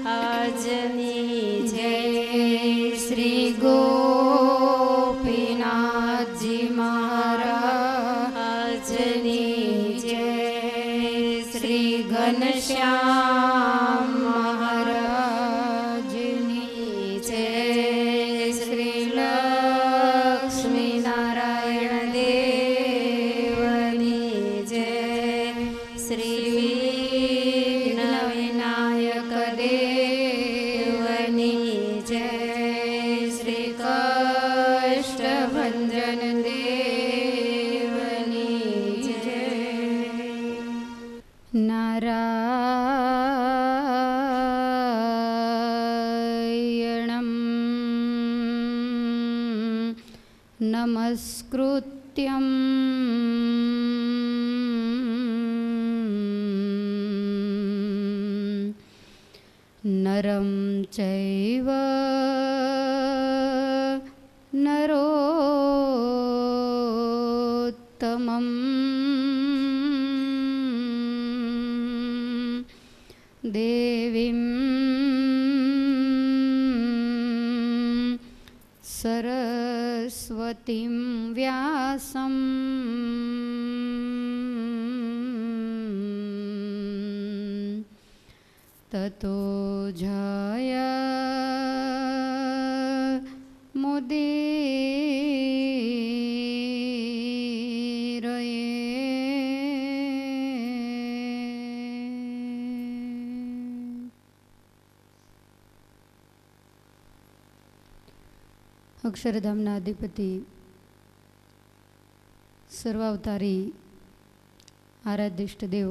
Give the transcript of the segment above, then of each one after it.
આજની જય શ્રી ગોપીનાથજી મહારાજની જય શ્રી ઘનશ્યામ મહારાજની જય શ્રી લક્ષ્મી નારાયણ દેવની જય શ્રી વિનાયક દેવની જય શ્રી કષ્ટભંજન દેવની જય. નારાયણં નમસ્કૃત્યં નરં ચૈવ નરોત્તમં દેવીં સરસ્વતીં વ્યાસં તતો જયમુદીરયે. અક્ષરધામના અધિપતિ સર્વાવતારી આરાધ્ય દેવ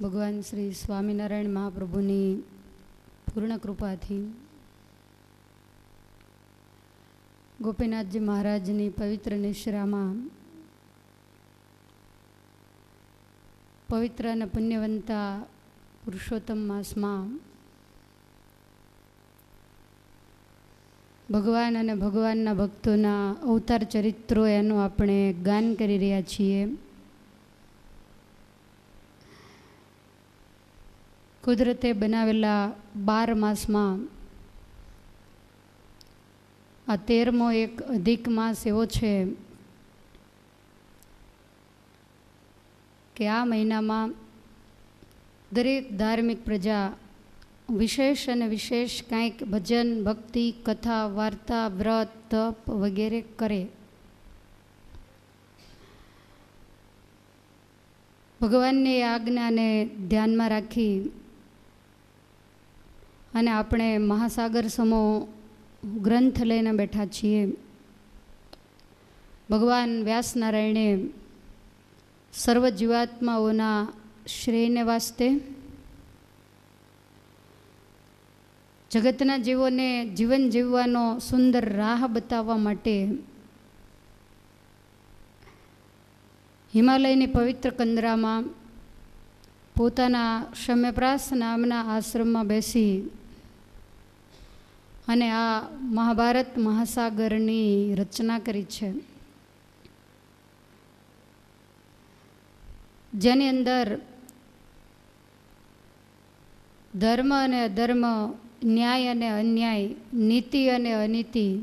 ભગવાન શ્રી સ્વામિનારાયણ મહાપ્રભુની પૂર્ણ કૃપાથી ગોપીનાથજી મહારાજની પવિત્ર નિશ્રામાં પવિત્ર અને પુણ્યવંતા પુરુષોત્તમ માસમાં ભગવાન અને ભગવાનના ભક્તોના અવતાર ચરિત્રો એનું આપણે ગાન કરી રહ્યા છીએ. કુદરતે બનાવેલા 12 માસમાં આ 13મો એક અધિક માસ એવો છે કે આ મહિનામાં દરેક ધાર્મિક પ્રજા વિશેષ અને વિશેષ કંઈક ભજન, ભક્તિ, કથા, વાર્તા, વ્રત, તપ વગેરે કરે. ભગવાનની આજ્ઞાને ધ્યાનમાં રાખી અને આપણે મહાસાગર સમો ગ્રંથ લઈને બેઠા છીએ. ભગવાન વ્યાસનારાયણે સર્વ જીવાત્માઓના શ્રેયને વાસ્તે જગતના જીવોને જીવન જીવવાનો સુંદર રાહ બતાવવા માટે હિમાલયની પવિત્ર કંદરામાં પોતાના શમ્યપ્રાસ નામના આશ્રમમાં બેસી અને આ મહાભારત મહાસાગરની રચના કરી છે, જેની અંદર ધર્મ અને અધર્મ, ન્યાય અને અન્યાય, નીતિ અને અનીતિ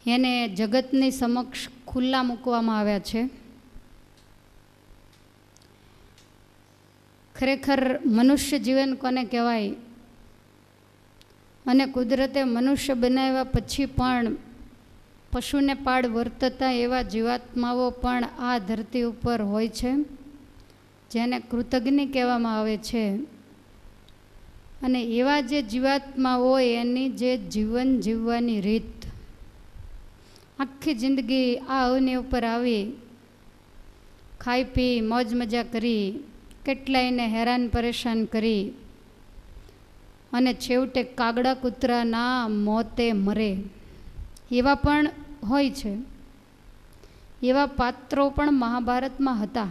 એને જગતની સમક્ષ ખુલ્લા મૂકવામાં આવ્યા છે. ખરેખર મનુષ્ય જીવન કોને કહેવાય અને કુદરતે મનુષ્ય બનાવ્યા પછી પણ પશુને પાડ વર્તતા એવા જીવાત્માઓ પણ આ ધરતી ઉપર હોય છે, જેને કૃતજ્ઞ કહેવામાં આવે છે. અને એવા જે જીવાત્મા હોય એની જે જીવન જીવવાની રીત, આખી જિંદગી આ અવની ઉપર આવી ખાઈ પી મોજ મજા કરી કેટલાયને હેરાન પરેશાન કરી અને છેવટે કાગડા કૂતરાના મોતે મરે એવા પણ હોય છે. એવા પાત્રો પણ મહાભારતમાં હતા.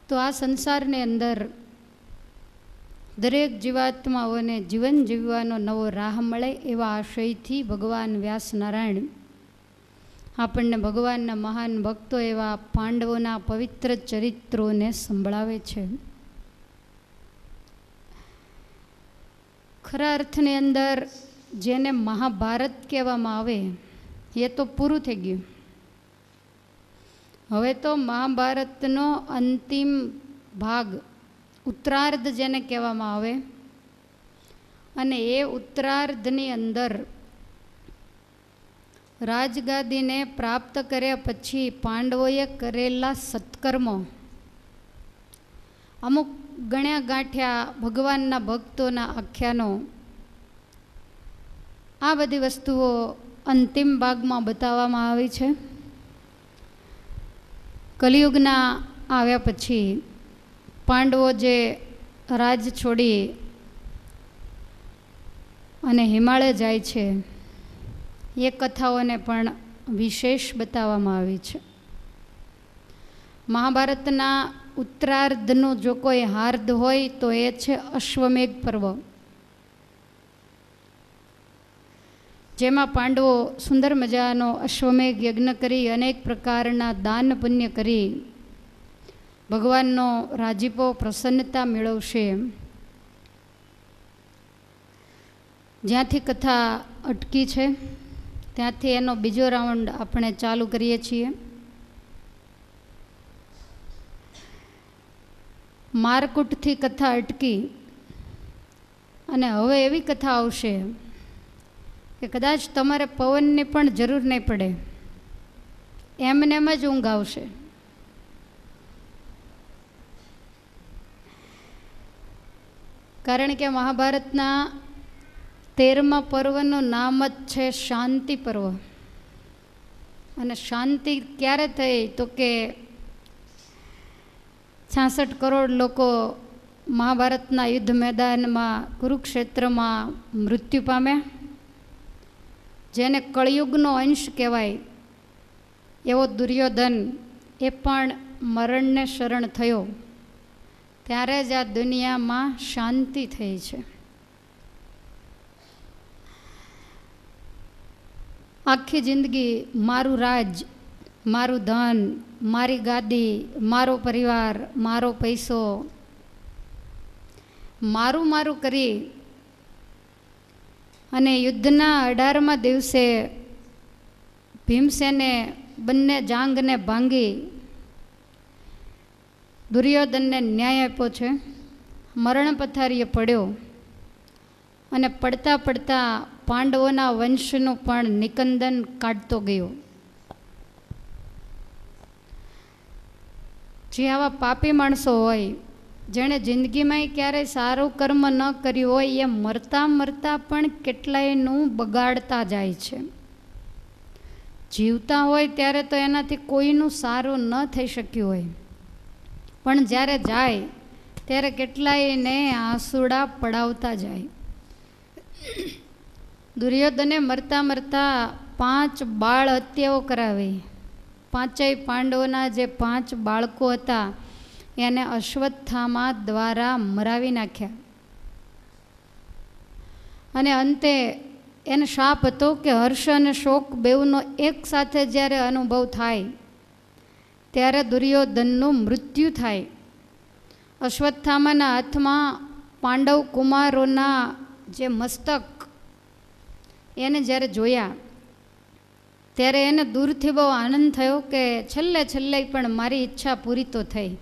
તો આ સંસારની અંદર દરેક જીવાત્માઓને જીવન જીવવાનો નવો રાહ મળે એવા આશયથી ભગવાન વ્યાસનારાયણ આપણને ભગવાનના મહાન ભક્તો એવા પાંડવોના પવિત્ર ચરિત્રોને સંભળાવે છે. ખરા અર્થની અંદર જેને મહાભારત કહેવામાં આવે એ તો પૂરું થઈ ગયું. હવે તો મહાભારતનો અંતિમ ભાગ ઉત્તરાર્ધ જેને કહેવામાં આવે, અને એ ઉત્તરાર્ધની અંદર રાજગાદીને પ્રાપ્ત કર્યા પછી પાંડવોએ કરેલા સત્કર્મો, અમુક ગણ્યા ગાંઠ્યા ભગવાનના ભક્તોના આખ્યાનો, આ બધી વસ્તુઓ અંતિમ ભાગમાં બતાવવામાં આવી છે. કલિયુગના આવ્યા પછી પાંડવો જે રાજ છોડી અને હિમાલય જાય છે એ કથાઓને પણ વિશેષ બતાવવામાં આવી છે. મહાભારતના ઉત્તરાર્ધનું જો કોઈ હાર્દ હોય તો એ છે અશ્વમેઘ પર્વ, જેમાં પાંડવો સુંદર મજાનો અશ્વમેઘ યજ્ઞ કરી અનેક પ્રકારના દાન પુણ્ય કરી ભગવાનનો રાજીપો પ્રસન્નતા મેળવશે. જ્યાંથી કથા અટકી છે ત્યાંથી એનો બીજો રાઉન્ડ આપણે ચાલુ કરીએ છીએ. મારકુટથી કથા અટકી અને હવે એવી કથા આવશે કે કદાચ તમારે પવનની પણ જરૂર નહીં પડે, એમને એમ જ ઊંઘ આવશે. કારણ કે મહાભારતના 13મા પર્વનું નામ જ છે શાંતિ પર્વ. અને શાંતિ ક્યારે થઈ તો કે 66 કરોડ લોકો મહાભારતના યુદ્ધ મેદાનમાં કુરુક્ષેત્રમાં મૃત્યુ પામ્યા, જેને કળિયુગનો અંશ કહેવાય એવો દુર્યોધન એ પણ મરણને શરણ થયો. ત્યારે જ આ દુનિયામાં શાંતિ થઈ છે. આખી જિંદગી મારું રાજ, મારું ધન, મારી ગાદી, મારો પરિવાર, મારો પૈસો, મારું મારું કરી અને યુદ્ધના 18મા દિવસે ભીમસેને બંને જાંગને ભાંગી દુર્યોધનને ન્યાય આપ્યો છે. મરણ પથારીએ પડ્યો અને પડતા પડતા પાંડવોના વંશનું પણ નિકંદન કાઢતો ગયો. જે આવા પાપી માણસો હોય, જેણે જિંદગીમાં ક્યારેય સારું કર્મ ન કર્યું હોય, એ મરતા મરતા પણ કેટલાયનું બગાડતા જાય છે. જીવતા હોય ત્યારે તો એનાથી કોઈનું સારું ન થઈ શક્યું હોય, પણ જ્યારે જાય ત્યારે કેટલાયને આંસુડા પડાવતા જાય. દુર્યોધને મરતા મરતા 5 બાળ હત્યાઓ કરાવી. 5 પાંડવોના જે 5 બાળકો હતા એને અશ્વત્થામા દ્વારા મરાવી નાખ્યા. અને અંતે એને શાપ હતો કે હર્ષ અને શોક બેઉનો એક સાથે જ્યારે અનુભવ થાય ત્યારે દુર્યોધનનું મૃત્યુ થાય. અશ્વત્થામાના હાથમાં પાંડવ કુમારોના જે મસ્તક એને જ્યારે જોયા ત્યારે એને દૂરથી બહુ આનંદ થયો કે છેલ્લે છેલ્લે પણ મારી ઈચ્છા પૂરી તો થઈ.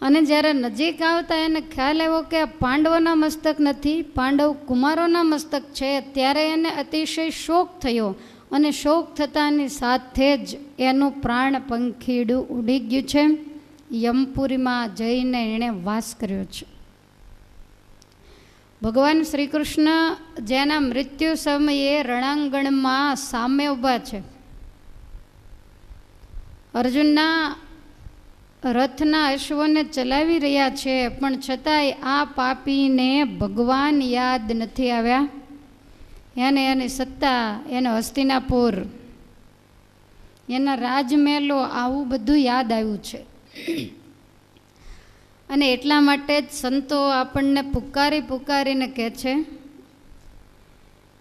અને જ્યારે નજીક આવતા એને ખ્યાલ આવ્યો કે આ પાંડવોના મસ્તક નથી, પાંડવ કુમારોના મસ્તક છે, ત્યારે એને અતિશય શોક થયો. અને શોક થતાની સાથે જ એનું પ્રાણ પંખીડું ઉડી ગયું છે. યમપુરીમાં જઈને એણે વાસ કર્યો છે. ભગવાન શ્રી કૃષ્ણ જેના મૃત્યુ સમયે રણાંગણમાં સામે ઊભા છે, અર્જુનના રથના અશ્વને ચલાવી રહ્યા છે, પણ છતાંય આ પાપીને ભગવાન યાદ નથી આવ્યા. એને એની સત્તા, એનો હસ્તિનાપુર, એના રાજમહેલો, આવું બધું યાદ આવ્યું છે. અને એટલા માટે જ સંતો આપણને પુકારીને કહે છે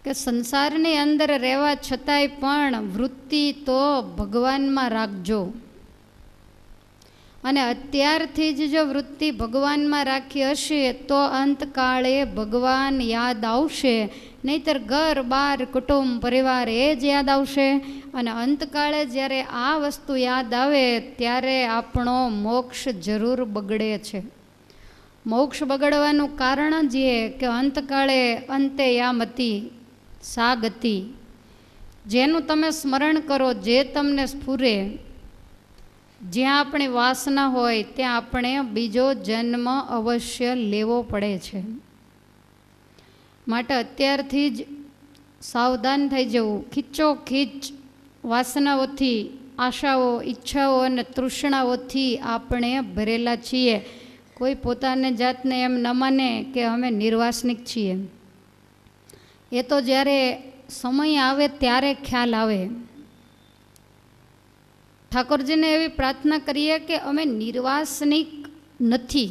કે સંસારની અંદર રહેવા છતાંય પણ વૃત્તિ તો ભગવાનમાં રાખજો. અને અત્યારથી જ જો વૃત્તિ ભગવાનમાં રાખી હશે તો અંતકાળે ભગવાન યાદ આવશે, નહીંતર ઘર બાર કુટુંબ પરિવાર એ જ યાદ આવશે. અને અંતકાળે જ્યારે આ વસ્તુ યાદ આવે ત્યારે આપણો મોક્ષ જરૂર બગડે છે. મોક્ષ બગડવાનું કારણ જ એ કે અંતકાળે અંતે યામતી સા ગતિ, જેનું તમે સ્મરણ કરો, જે તમને સ્ફુરે, જ્યાં આપણી વાસના હોય ત્યાં આપણે બીજો જન્મ અવશ્ય લેવો પડે છે. માટે અત્યારથી જ સાવધાન થઈ જવું. ખીચોખીચ વાસનાઓથી, આશાઓ, ઈચ્છાઓ અને તૃષ્ણાઓથી આપણે ભરેલા છીએ. કોઈ પોતાને જાતને એમ ન માને કે અમે નિર્વાસનિક છીએ. એ તો જ્યારે સમય આવે ત્યારે ખ્યાલ આવે. ઠાકોરજીને એવી પ્રાર્થના કરીએ કે અમે નિર્વાસનિક નથી,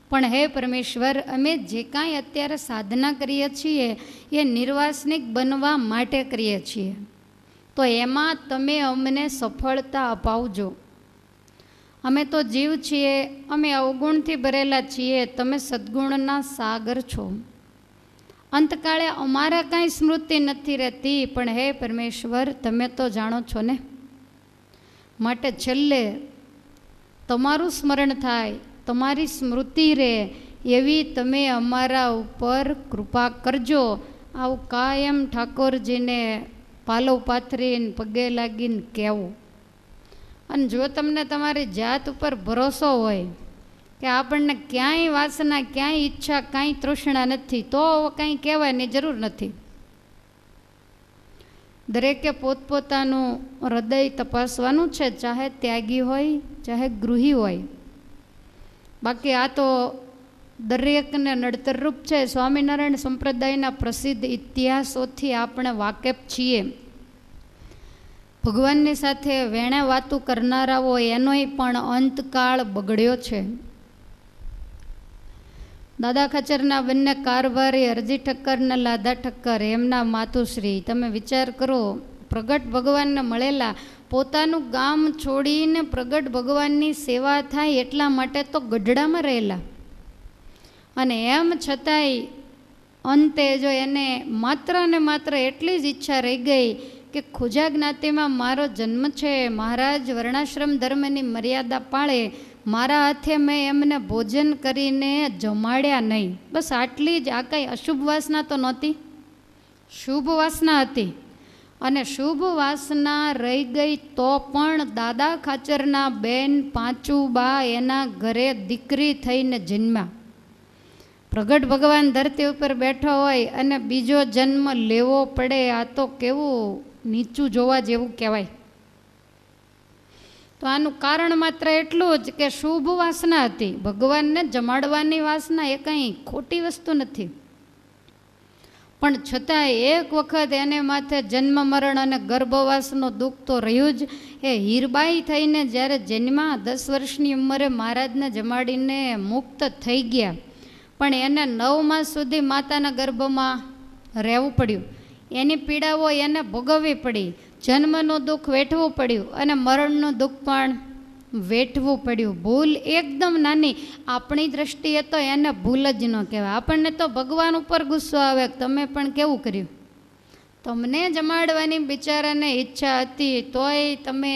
પણ હે પરમેશ્વર, અમે જે કાંઈ અત્યારે સાધના કરીએ છીએ એ નિર્વાસનિક બનવા માટે કરીએ છીએ, તો એમાં તમે અમને સફળતા અપાવજો. અમે તો જીવ છીએ, અમે અવગુણથી ભરેલા છીએ, તમે સદ્ગુણના સાગર છો. અંતકાળે અમારા કાંઈ સ્મૃતિ નથી રહેતી, પણ હે પરમેશ્વર, તમે તો જાણો છો ને. માટે છેલ્લે તમારું સ્મરણ થાય, તમારી સ્મૃતિ રહે એવી તમે અમારા ઉપર કૃપા કરજો. આવું કાયમ ઠાકોરજીને પાલવ પાથરીને પગે લાગીને કહેવું. અને જો તમને તમારી જાત ઉપર ભરોસો હોય કે આપણને ક્યાંય વાસના, ક્યાંય ઈચ્છા, કાંઈ તૃષ્ણા નથી, તો કાંઈ કહેવાની જરૂર નથી. દરેકે પોતપોતાનું હૃદય તપાસવાનું છે, ચાહે ત્યાગી હોય, ચાહે ગૃહી હોય. બાકી આ તો દરેકને નડતરરૂપ છે. સ્વામિનારાયણ સંપ્રદાયના પ્રસિદ્ધ ઇતિહાસોથી આપણે વાકેફ છીએ. ભગવાનની સાથે વેણે વાતું કરનારાઓ એનોય પણ અંતકાળ બગડ્યો છે. દાદા ખાચરના બંને કારભારી અરજી ઠક્કર ને લાધા ઠક્કર, એમના માતુશ્રી, તમે વિચાર કરો, પ્રગટ ભગવાનને મળેલા, પોતાનું ગામ છોડીને પ્રગટ ભગવાનની સેવા થાય એટલા માટે તો ગઢડામાં રહેલા. અને એમ છતાંય અંતે જો એને માત્ર ને માત્ર એટલી જ ઈચ્છા રહી ગઈ કે ખુજા જ્ઞાતિમાં મારો જન્મ છે, મહારાજ વર્ણાશ્રમ ધર્મની મર્યાદા પાળે, મારા હાથે મેં એમને ભોજન કરીને જમાડ્યા નહીં. બસ આટલી જ. આ કંઈ અશુભ વાસના તો નહોતી, શુભ વાસના હતી. અને શુભ વાસના રહી ગઈ તો પણ દાદા ખાચરના બેન પાંચુબા એના ઘરે દીકરી થઈને જન્મ્યા. પ્રગટ ભગવાન ધરતી ઉપર બેઠો હોય અને બીજો જન્મ લેવો પડે, આ તો કેવું નીચું જોવા જેવું કહેવાય. તો આનું કારણ માત્ર એટલું જ કે શુભ વાસના હતી. ભગવાનને જમાડવાની વાસના એ કંઈ ખોટી વસ્તુ નથી, પણ છતાંય એક વખત એને માથે જન્મ મરણ અને ગર્ભવાસનું દુઃખ તો રહ્યું જ. એ હીરબાઈ થઈને જ્યારે જન્મા, 10 વર્ષની ઉંમરે મહારાજને જમાડીને મુક્ત થઈ ગયા, પણ એને 9 માસ સુધી માતાના ગર્ભમાં રહેવું પડ્યું. એની પીડાઓ એને ભોગવવી પડી, જન્મનું દુઃખ વેઠવું પડ્યું અને મરણનું દુઃખ પણ વેઠવું પડ્યું. ભૂલ એકદમ નાની, આપણી દ્રષ્ટિએ તો એને ભૂલ જ ન કહેવાય. આપણને તો ભગવાન ઉપર ગુસ્સો આવે, તમે પણ કેવું કર્યું, તમને જમાડવાની બિચારાને ઈચ્છા હતી તોય તમે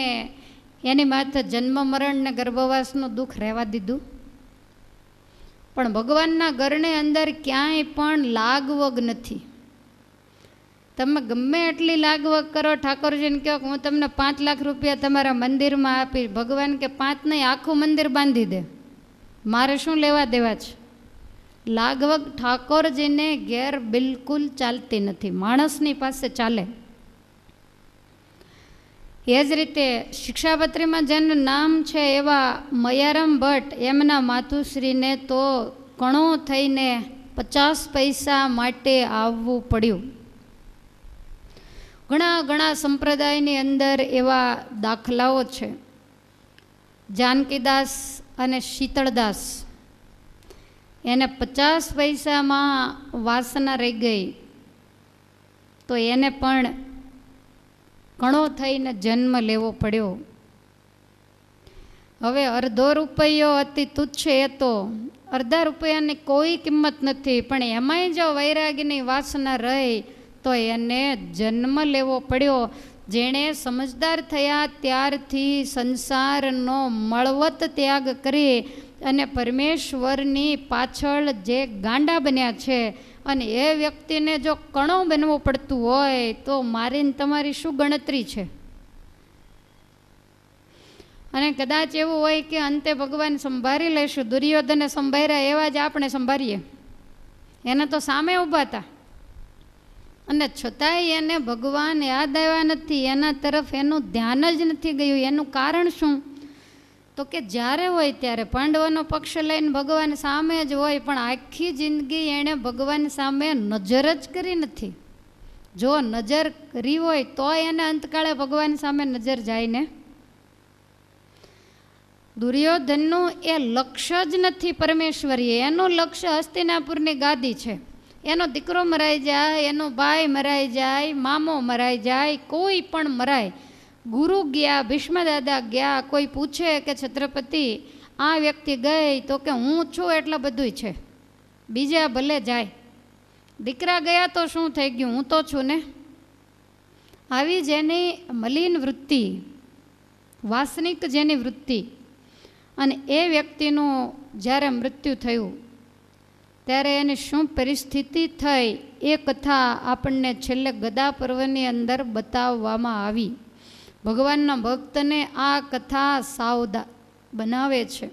એની માથે જન્મ મરણ ને ગર્ભવાસનું દુઃખ રહેવા દીધું. પણ ભગવાનના ઘરની અંદર ક્યાંય પણ લાગવગ નથી. તમે ગમે એટલી લાગવગ કરો, ઠાકોરજીને કહો કે હું તમને 5 લાખ રૂપિયા તમારા મંદિરમાં આપી, ભગવાન કે 5 નહીં, આખું મંદિર બાંધી દે, મારે શું લેવા દેવા છે. લાગવગ ઠાકોરજીને ઘેર બિલકુલ ચાલતી નથી, માણસની પાસે ચાલે. એ જ રીતે શિક્ષાપત્રીમાં જેનું નામ છે એવા મયારામ ભટ્ટ, એમના માતુશ્રીને તો કણો થઈને 50 પૈસા માટે આવવું પડ્યું. ઘણા સંપ્રદાયની અંદર એવા દાખલાઓ છે. જાનકીદાસ અને શીતળદાસ, એને 50 પૈસામાં વાસના રહી ગઈ. તો એને પણ કણો થઈને જન્મ લેવો પડ્યો. હવે અડધો રૂપિયો અતિ તુચ્છ, એ તો અડધા રૂપિયાની કોઈ કિંમત નથી, પણ એમાંય જો વૈરાગીની વાસના રહી તો એને જન્મ લેવો પડ્યો. જેણે સમજદાર થયા ત્યારથી સંસારનો મળવત ત્યાગ કરી અને પરમેશ્વરની પાછળ જે ગાંડા બન્યા છે, અને એ વ્યક્તિને જો કણો બનવું પડતું હોય તો મારીને તમારી શું ગણતરી છે? અને કદાચ એવું હોય કે અંતે ભગવાન સંભાળી લેશું, દુર્યોધને સંભાળ્યા એવા જ આપણે સંભાળીએ. એને તો સામે ઊભા હતા અને છતાંય એને ભગવાન યાદ આવ્યા નથી, એના તરફ એનું ધ્યાન જ નથી ગયું. એનું કારણ શું? તો કે જ્યારે હોય ત્યારે પાંડવોનો પક્ષ લઈને ભગવાન સામે જ હોય, પણ આખી જિંદગી એણે ભગવાન સામે નજર જ કરી નથી. જો નજર કરી હોય તો એને અંતકાળે ભગવાન સામે નજર જાય ને. દુર્યોધનનું એ લક્ષ્ય જ નથી પરમેશ્વરીય, એનું લક્ષ્ય હસ્તિનાપુરની ગાદી છે. એનો દીકરો મરાઈ જાય, એનો ભાઈ મરાઈ જાય, મામો મરાઈ જાય, કોઈ પણ મરાય, ગુરુ ગયા, ભીષ્મ દાદા ગયા, કોઈ પૂછે કે છત્રપતિ આ વ્યક્તિ ગઈ, તો કે હું છું એટલે બધુંય છે, બીજા ભલે જાય. દીકરા ગયા તો શું થઈ ગયું, હું તો છું ને. આવી જેની મલિન વૃત્તિ, વાસનિક જેની વૃત્તિ, અને એ વ્યક્તિનું જ્યારે મૃત્યુ થયું ત્યારે એની શું પરિસ્થિતિ થઈ એ કથા આપણને છેલ્લે ગદા પર્વની અંદર બતાવવામાં આવી. ભગવાનના ભક્તને આ કથા સાવધાન બનાવે છે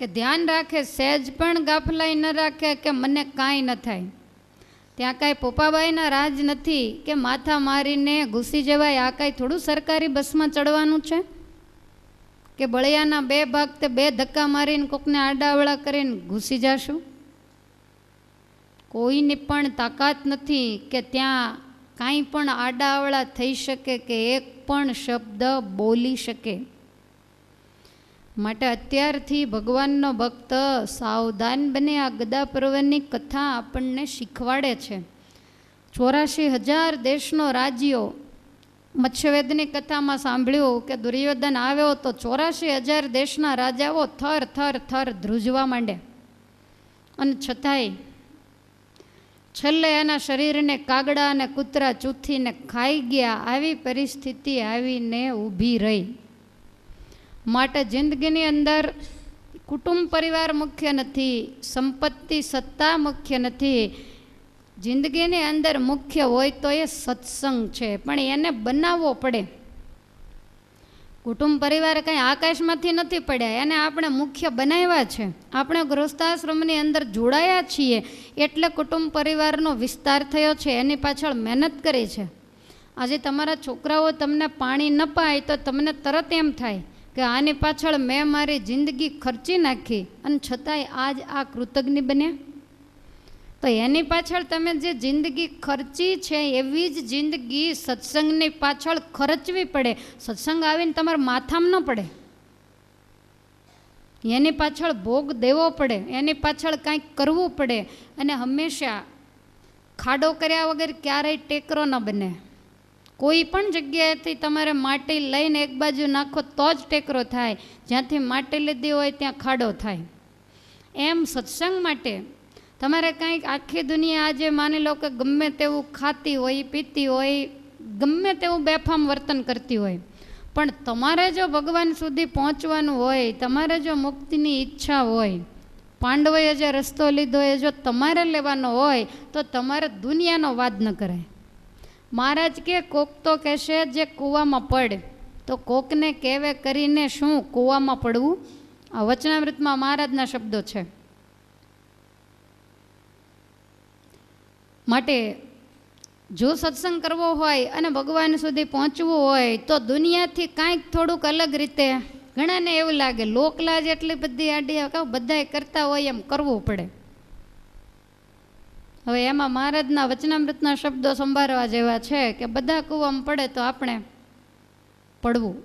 કે ધ્યાન રાખે, સહેજ પણ ગાફલાઈ ન રાખે કે મને કાંઈ ન થાય. ત્યાં કાંઈ પોપાબાઈના રાજ નથી કે માથા મારીને ઘૂસી જવાય. આ કાંઈ થોડું સરકારી બસમાં ચડવાનું છે કે બળિયાના 2 ભાગ તે 2 ધક્કા મારીને કોકને આડાવડા કરીને ઘૂસી જશું. કોઈની પણ તાકાત નથી કે ત્યાં કાંઈ પણ આડાવડા થઈ શકે કે એક પણ શબ્દ બોલી શકે. માટે અત્યારથી ભગવાનનો ભક્ત સાવધાન બને. આ ગદા પર્વની કથા આપણને શીખવાડે છે. 84,000 દેશનો રાજ્યો, મત્સ્યવેદની કથામાં સાંભળ્યું કે દુર્યોધન આવ્યો તો 84,000 દેશના રાજાઓ થર થર થર ધ્રુજવા માંડે, અને છતાંય છેલ્લે એના શરીરને કાગડા અને કૂતરા ચૂથીને ખાઈ ગયા. આવી પરિસ્થિતિ આવીને ઊભી રહી. માટે જિંદગીની અંદર કુટુંબ પરિવાર મુખ્ય નથી, સંપત્તિ સત્તા મુખ્ય નથી. જિંદગીની અંદર મુખ્ય હોય તો એ સત્સંગ છે, પણ એને બનાવવો પડે. કુટુંબ પરિવાર કંઈ આકાશમાંથી નથી પડ્યા, એને આપણે મુખ્ય બનાવ્યા છે. આપણે ગૃહસ્થાશ્રમની અંદર જોડાયા છીએ એટલે કુટુંબ પરિવારનો વિસ્તાર થયો છે, એની પાછળ મહેનત કરી છે. આજે તમારા છોકરાઓ તમને પાણી ન પાય તો તમને તરત એમ થાય કે આની પાછળ મેં મારી જિંદગી ખર્ચી નાખી, અને છતાંય આજ આ કૃતજ્ઞ બન્યા. તો એની પાછળ તમે જે જિંદગી ખર્ચી છે એવી જ જિંદગી સત્સંગની પાછળ ખર્ચવી પડે. સત્સંગ આવીને તમારા માથામાં ન પડે, એની પાછળ ભોગ દેવો પડે, એની પાછળ કાંઈક કરવું પડે. અને હંમેશા ખાડો કર્યા વગર ક્યારેય ટેકરો ન બને. કોઈ પણ જગ્યાએથી તમારે માટી લઈને એક બાજુ નાખો તો જ ટેકરો થાય. જ્યાંથી માટી લીધી હોય ત્યાં ખાડો થાય. એમ સત્સંગ માટે તમારે કાંઈક આખી દુનિયા આજે માની લો કે ગમે તેવું ખાતી હોય, પીતી હોય, ગમે તેવું બેફામ વર્તન કરતી હોય, પણ તમારે જો ભગવાન સુધી પહોંચવાનું હોય, તમારે જો મુક્તિની ઈચ્છા હોય, પાંડવોએ જે રસ્તો લીધો એ જો તમારે લેવાનો હોય તો તમારે દુનિયાનો વાદ ન કરાય. મહારાજ કે કોક તો કહેશે જે કૂવામાં પડ, તો કોકને કહેવે કરીને શું કૂવામાં પડવું? આ વચનામૃતમાં મહારાજના શબ્દો છે. માટે જો સત્સંગ કરવો હોય અને ભગવાન સુધી પહોંચવું હોય તો દુનિયાથી કાંઈક થોડુંક અલગ રીતે, ઘણાને એવું લાગે લોકલાજ એટલી બધી આડી બધાય કરતા હોય એમ કરવું પડે. હવે એમાં મહારાજના વચનામૃતના શબ્દો સંભાળવા જેવા છે કે બધા કૂવામાં પડે તો આપણે પડવું.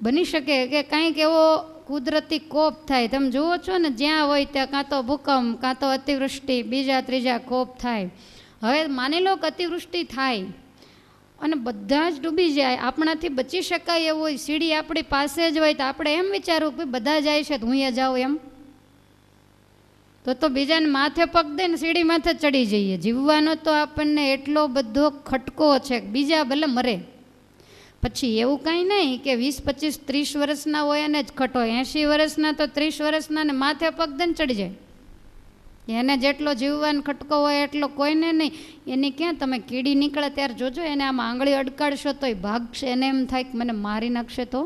બની શકે કે કાંઈક એવો કુદરતી કોપ થાય. તમે જુઓ છો ને, જ્યાં હોય ત્યાં કાં તો ભૂકંપ, કાં તો અતિવૃષ્ટિ, બીજા ત્રીજા કોપ થાય. હવે માની લો કે અતિવૃષ્ટિ થાય અને બધા જ ડૂબી જાય, આપણાથી બચી શકાય એવું હોય, સીડી આપણી પાસે જ હોય, તો આપણે એમ વિચારવું કે બધા જાય છે તો હું અહીંયા જાઉં એમ? તો બીજાને માથે પગ દઈને સીડી માથે ચડી જઈએ. જીવવાનો તો આપણને એટલો બધો ખટકો છે, બીજા ભલે મરે. પછી એવું કાંઈ નહીં કે 20, 25, 30 વર્ષના હોય એને જ ખટો, 80 વર્ષના તો 30 વર્ષના ને માથે પગ દઈને ચડી જાય. એને જેટલો જીવવાનો ખટકો હોય એટલો કોઈને નહીં. એની ક્યાં તમે કીડી નીકળે ત્યારે જોજો, એને આમ આંગળી અડકાડશો તોય ભાગશે, એને એમ થાય કે મને મારી નાખશે. તો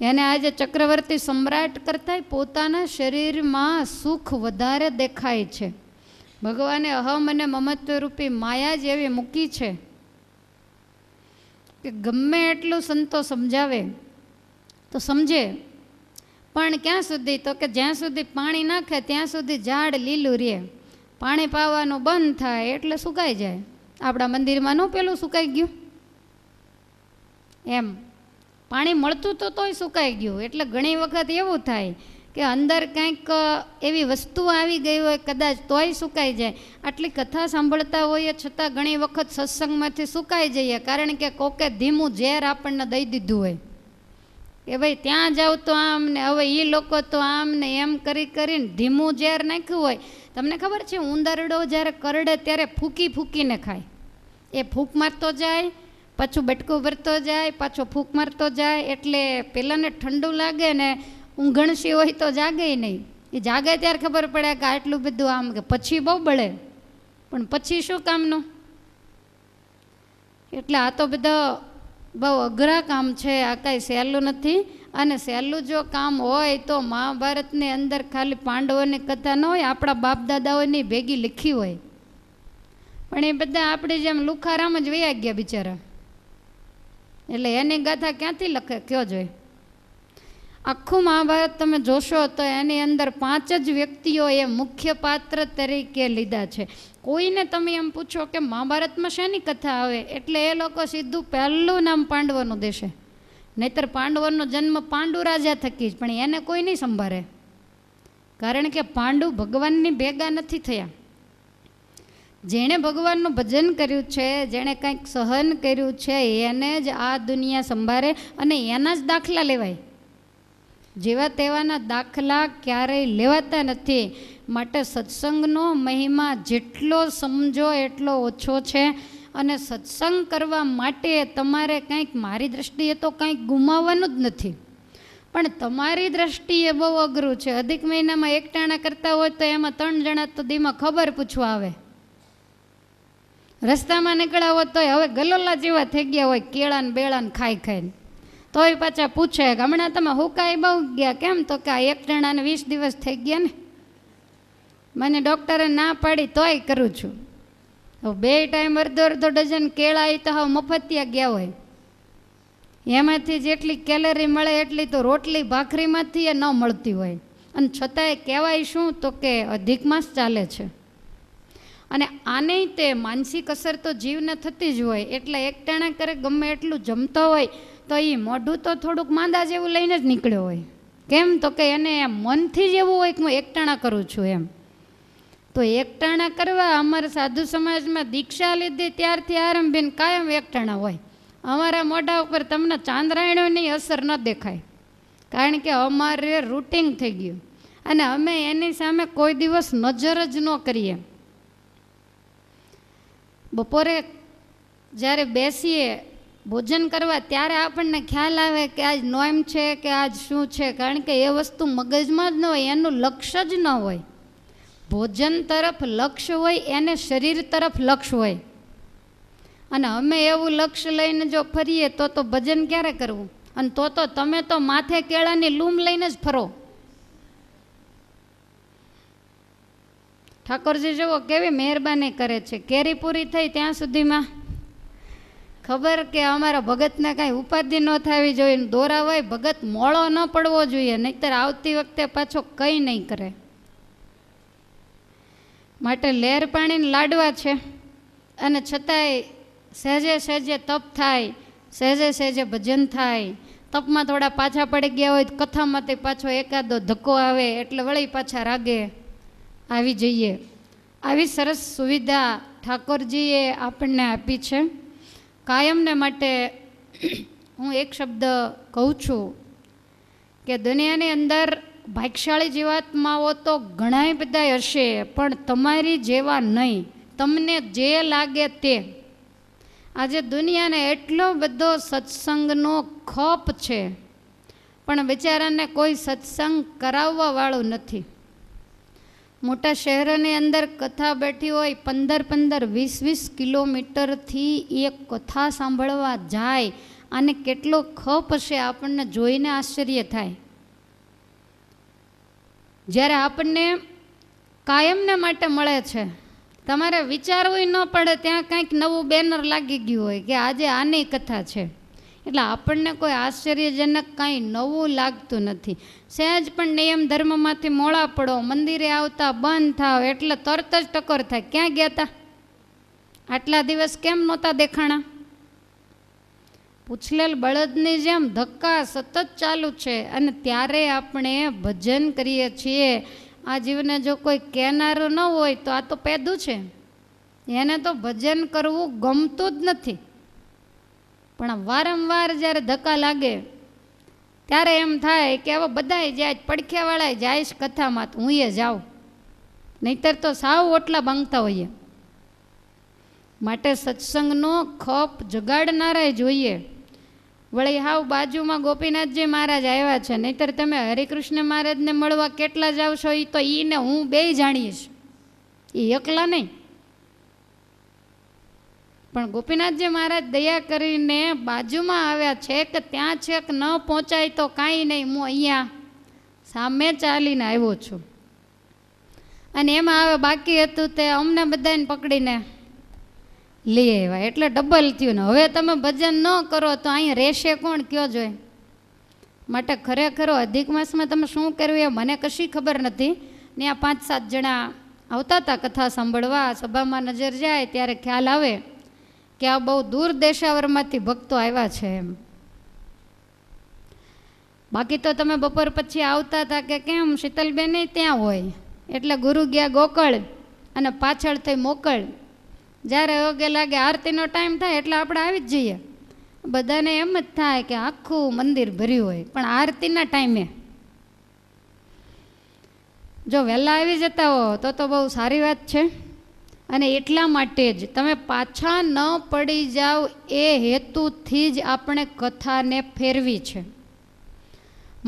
એને આજે ચક્રવર્તી સમ્રાટ કરતાં પોતાના શરીરમાં સુખ વધારે દેખાય છે. ભગવાને અહમ અને મમત્વ રૂપી માયા જ એવી મૂકી છે કે ગમે એટલું સંતો સમજાવે તો સમજે, પણ ક્યાં સુધી? તો કે જ્યાં સુધી પાણી નાખે ત્યાં સુધી ઝાડ લીલું રહે, પાણી પાવાનું બંધ થાય એટલે સુકાઈ જાય. આપણા મંદિરમાં ન પેલું સુકાઈ ગયું એમ, પાણી મળતું તો તોય સુકાઈ ગયું. એટલે ઘણી વખત એવું થાય કે અંદર કંઈક એવી વસ્તુ આવી ગઈ હોય કદાચ તોય સુકાઈ જાય. આટલી કથા સાંભળતા હોઈએ છતાં ઘણી વખત સત્સંગમાંથી સુકાઈ જઈએ, કારણ કે કોકે ધીમું ઝેર આપણને દઈ દીધું હોય કે ભાઈ ત્યાં જાવ તો આમ ને, હવે એ લોકો તો આમ ને એમ કરી કરીને ધીમું ઝેર નાખ્યું હોય. તમને ખબર છે ઉંદરડો જ્યારે કરડે ત્યારે ફૂંકી ફૂંકીને ખાય. એ ફૂંક મારતો જાય, પાછું બટકું ભરતો જાય, પાછો ફૂંક મારતો જાય, એટલે પેલાને ઠંડુ લાગે ને ઊંઘણસી હોય તો જાગે નહીં. એ જાગે ત્યારે ખબર પડે કે આટલું બધું આમ, કે પછી બહુ બળે, પણ પછી શું કામનું? એટલે આ તો બધા બહુ અઘરા કામ છે, આ કાંઈ સહેલું નથી. અને સહેલું જો કામ હોય તો મહાભારતની અંદર ખાલી પાંડવોની કથા ન હોય, આપણા બાપ દાદાઓની ભેગી લખી હોય, પણ એ બધા આપણે જેમ લુખારામ જ વયા ગયા બિચારા. એટલે એની ગાથા ક્યાંથી લખે કયો જોઈએ? આખું મહાભારત તમે જોશો તો એની અંદર 5 જ વ્યક્તિઓએ મુખ્ય પાત્ર તરીકે લીધા છે. કોઈને તમે એમ પૂછો કે મહાભારતમાં શેની કથા આવે, એટલે એ લોકો સીધું પહેલું નામ પાંડવોનું દેશે. નહીતર પાંડવોનો જન્મ પાંડુ રાજા થકી જ, પણ એને કોઈ નહીં સંભાળે, કારણ કે પાંડુ ભગવાનની ભેગા નથી થયા. જેણે ભગવાનનું ભજન કર્યું છે, જેણે કંઈક સહન કર્યું છે, એને જ આ દુનિયા સંભાળે અને એના જ દાખલા લેવાય. જેવા તેવાના દાખલા ક્યારેય લેવાતા નથી. માટે સત્સંગનો મહિમા જેટલો સમજો એટલો ઓછો છે. અને સત્સંગ કરવા માટે તમારે કંઈક, મારી દૃષ્ટિએ તો કંઈક ગુમાવવાનું જ નથી, પણ તમારી દૃષ્ટિએ બહુ અઘરું છે. અધિક મહિનામાં એકટાણા કરતા હોય તો એમાં 3 જણા તો દીમાં ખબર પૂછવા આવે. રસ્તામાં નીકળ્યા હોય તોય હવે ગલોલા જેવા થઈ ગયા હોય, કેળાને બેળાને ખાઈ ખાઈને, તોય પાછા પૂછે કે હમણાં તમે હુકાઈ બહુ ગયા કેમ? તો કે આ એકટાણાને 20 દિવસ થઈ ગયા ને, મને ડૉક્ટરે ના પાડી તોય કરું છું. હવે 2 ટાઈમ અડધો ડઝન કેળા એ તો હવે મફતિયા ગયા હોય, એમાંથી જેટલી કેલરી મળે એટલી તો રોટલી ભાખરીમાંથી એ ન મળતી હોય. અને છતાંય કહેવાય શું? તો કે અધિક માસ ચાલે છે. અને આને તે માનસિક અસર તો જીવને થતી જ હોય. એટલે એકટાણા કરે ગમે એટલું જમતો હોય તો એ મોઢું તો થોડુંક માંદા જેવું લઈને જ નીકળ્યો હોય. કેમ? તો કે એને મનથી જ એવું હોય કે હું એકટાણા કરું છું એમ. તો એકટાણા કરવા અમારા સાધુ સમાજમાં દીક્ષા લીધી ત્યારથી આરંભીને કાયમ એકટાણા હોય. અમારા મોઢા ઉપર તમને ચાંદ્રાયણોની અસર ન દેખાય, કારણ કે અમારે રૂટિન થઈ ગયું અને અમે એની સામે કોઈ દિવસ નજર જ ન કરીએ. બપોરે જ્યારે બેસીએ ભોજન કરવા ત્યારે આપણને ખ્યાલ આવે કે આજ નોમ છે કે આજ શું છે, કારણ કે એ વસ્તુ મગજમાં જ ન હોય, એનું લક્ષ્ય જ ન હોય. ભોજન તરફ લક્ષ્ય હોય, એને શરીર તરફ લક્ષ્ય હોય. અને અમે એવું લક્ષ્ય લઈને જો ફરીએ તો ભજન ક્યારે કરવું? અને તો તમે તો માથે કેળાની લૂમ લઈને જ ફરો. ઠાકોરજી જુઓ કેવી મહેરબાની કરે છે. કેરી પૂરી થઈ ત્યાં સુધીમાં ખબર કે અમારા ભગતને કાંઈ ઉપાધિ ન થવી જોઈએ, દોરા હોય ભગત મોળો ન પડવો જોઈએ, નહીંતર આવતી વખતે પાછો કંઈ નહીં કરે. માટે લહેર પાણીને લાડવા છે. અને છતાંય સહેજે સહેજે તપ થાય, સહેજે સહેજે ભજન થાય. તપમાં થોડા પાછા પડી ગયા હોય, કથામાંથી પાછો એકાદો ધક્કો આવે એટલે વળી પાછા રાગે આવી જઈએ. આવી સરસ સુવિધા ઠાકોરજીએ આપણને આપી છે. કાયમને માટે હું એક શબ્દ કહું છું કે દુનિયાની અંદર ભાગ્યશાળી જીવાત્માઓ તો ઘણા બધા હશે, પણ તમારી જેવા નહીં, તમને જે લાગે તે. આજે દુનિયાને એટલો બધો સત્સંગનો ખપ છે, પણ બિચારાને કોઈ સત્સંગ કરાવવા વાળું નથી. મોટા શહેરોની અંદર કથા બેઠી હોય, 15-15, 20-20 કિલોમીટરથી એક કથા સાંભળવા જાય, અને કેટલો ખપ હશે આપણને જોઈને આશ્ચર્ય થાય. જ્યારે આપણને કાયમને માટે મળે છે, તમારે વિચારવું ન પડે, ત્યાં કંઈક નવું બેનર લાગી ગયું હોય કે આજે આની કથા છે, એટલે આપણને કોઈ આશ્ચર્યજનક કાંઈ નવું લાગતું નથી. સહેજ પણ નિયમ ધર્મમાંથી મોડા પડો, મંદિરે આવતા બંધ થાવ એટલે તરત જ ટકોર થાય, ક્યાં ગયા હતા, આટલા દિવસ કેમ નહોતા દેખાણા? પૂછલેલ બળદની જેમ ધક્કા સતત ચાલુ છે. અને ત્યારે આપણે ભજન કરીએ છીએ. આ જીવને જો કોઈ કહેનારું ન હોય તો આ તો પેદું છે, એને તો ભજન કરવું ગમતું જ નથી. પણ વારંવાર જ્યારે ધક્કા લાગે ત્યારે એમ થાય કે હવે બધાય જાય, પડખ્યાવાળા જાય છે કથામાં, તો હું એ જાઉં, નહીતર તો સાવ ઓટલા બાંધતા હોઈએ. માટે સત્સંગનો ખપ જગાડનારા જોઈએ. વળી હાવ બાજુમાં ગોપીનાથજી મહારાજ આવ્યા છે, નહીતર તમે હરિકૃષ્ણ મહારાજને મળવા કેટલા જાવ છો એ તો ઈને હું બેય જાણીશ, એ એકલા નહીં. પણ ગોપીનાથજી મહારાજ દયા કરીને બાજુમાં આવ્યા છે કે ત્યાં છેક ન પહોંચાય તો કાંઈ નહીં, હું અહીંયા સામે ચાલીને આવ્યો છું. અને એમાં હવે બાકી હતું તે અમને બધાને પકડીને લઈ આવ્યા, એટલે ડબલ થયું ને. હવે તમે ભજન ન કરો તો અહીંયા રહેશે કોણ, કયો જોઈએ? માટે ખરેખર અધિક માસમાં તમે શું કર્યું એ મને કશી ખબર નથી. ત્યાં 5-7 જણા આવતા હતા કથા સાંભળવા, સભામાં નજર જાય ત્યારે ખ્યાલ આવે કે આ બહુ દૂર દેશાવરમાંથી ભક્તો આવ્યા છે એમ. બાકી તો તમે બપોર પછી આવતા હતા કે કેમ શીતલબેન ત્યાં હોય, એટલે ગુરુ ગયા ગોકળ અને પાછળ થઈ મોકળ. જ્યારે યોગ્ય લાગે આરતીનો ટાઈમ થાય એટલે આપણે આવી જ જઈએ. બધાને એમ જ થાય કે આખું મંદિર ભર્યું હોય, પણ આરતીના ટાઈમે જો વહેલા આવી જતા હો તો બહુ સારી વાત છે. અને એટલા માટે જ તમે પાછા ન પડી જાઓ એ હેતુથી જ આપણે કથાને ફેરવી છે.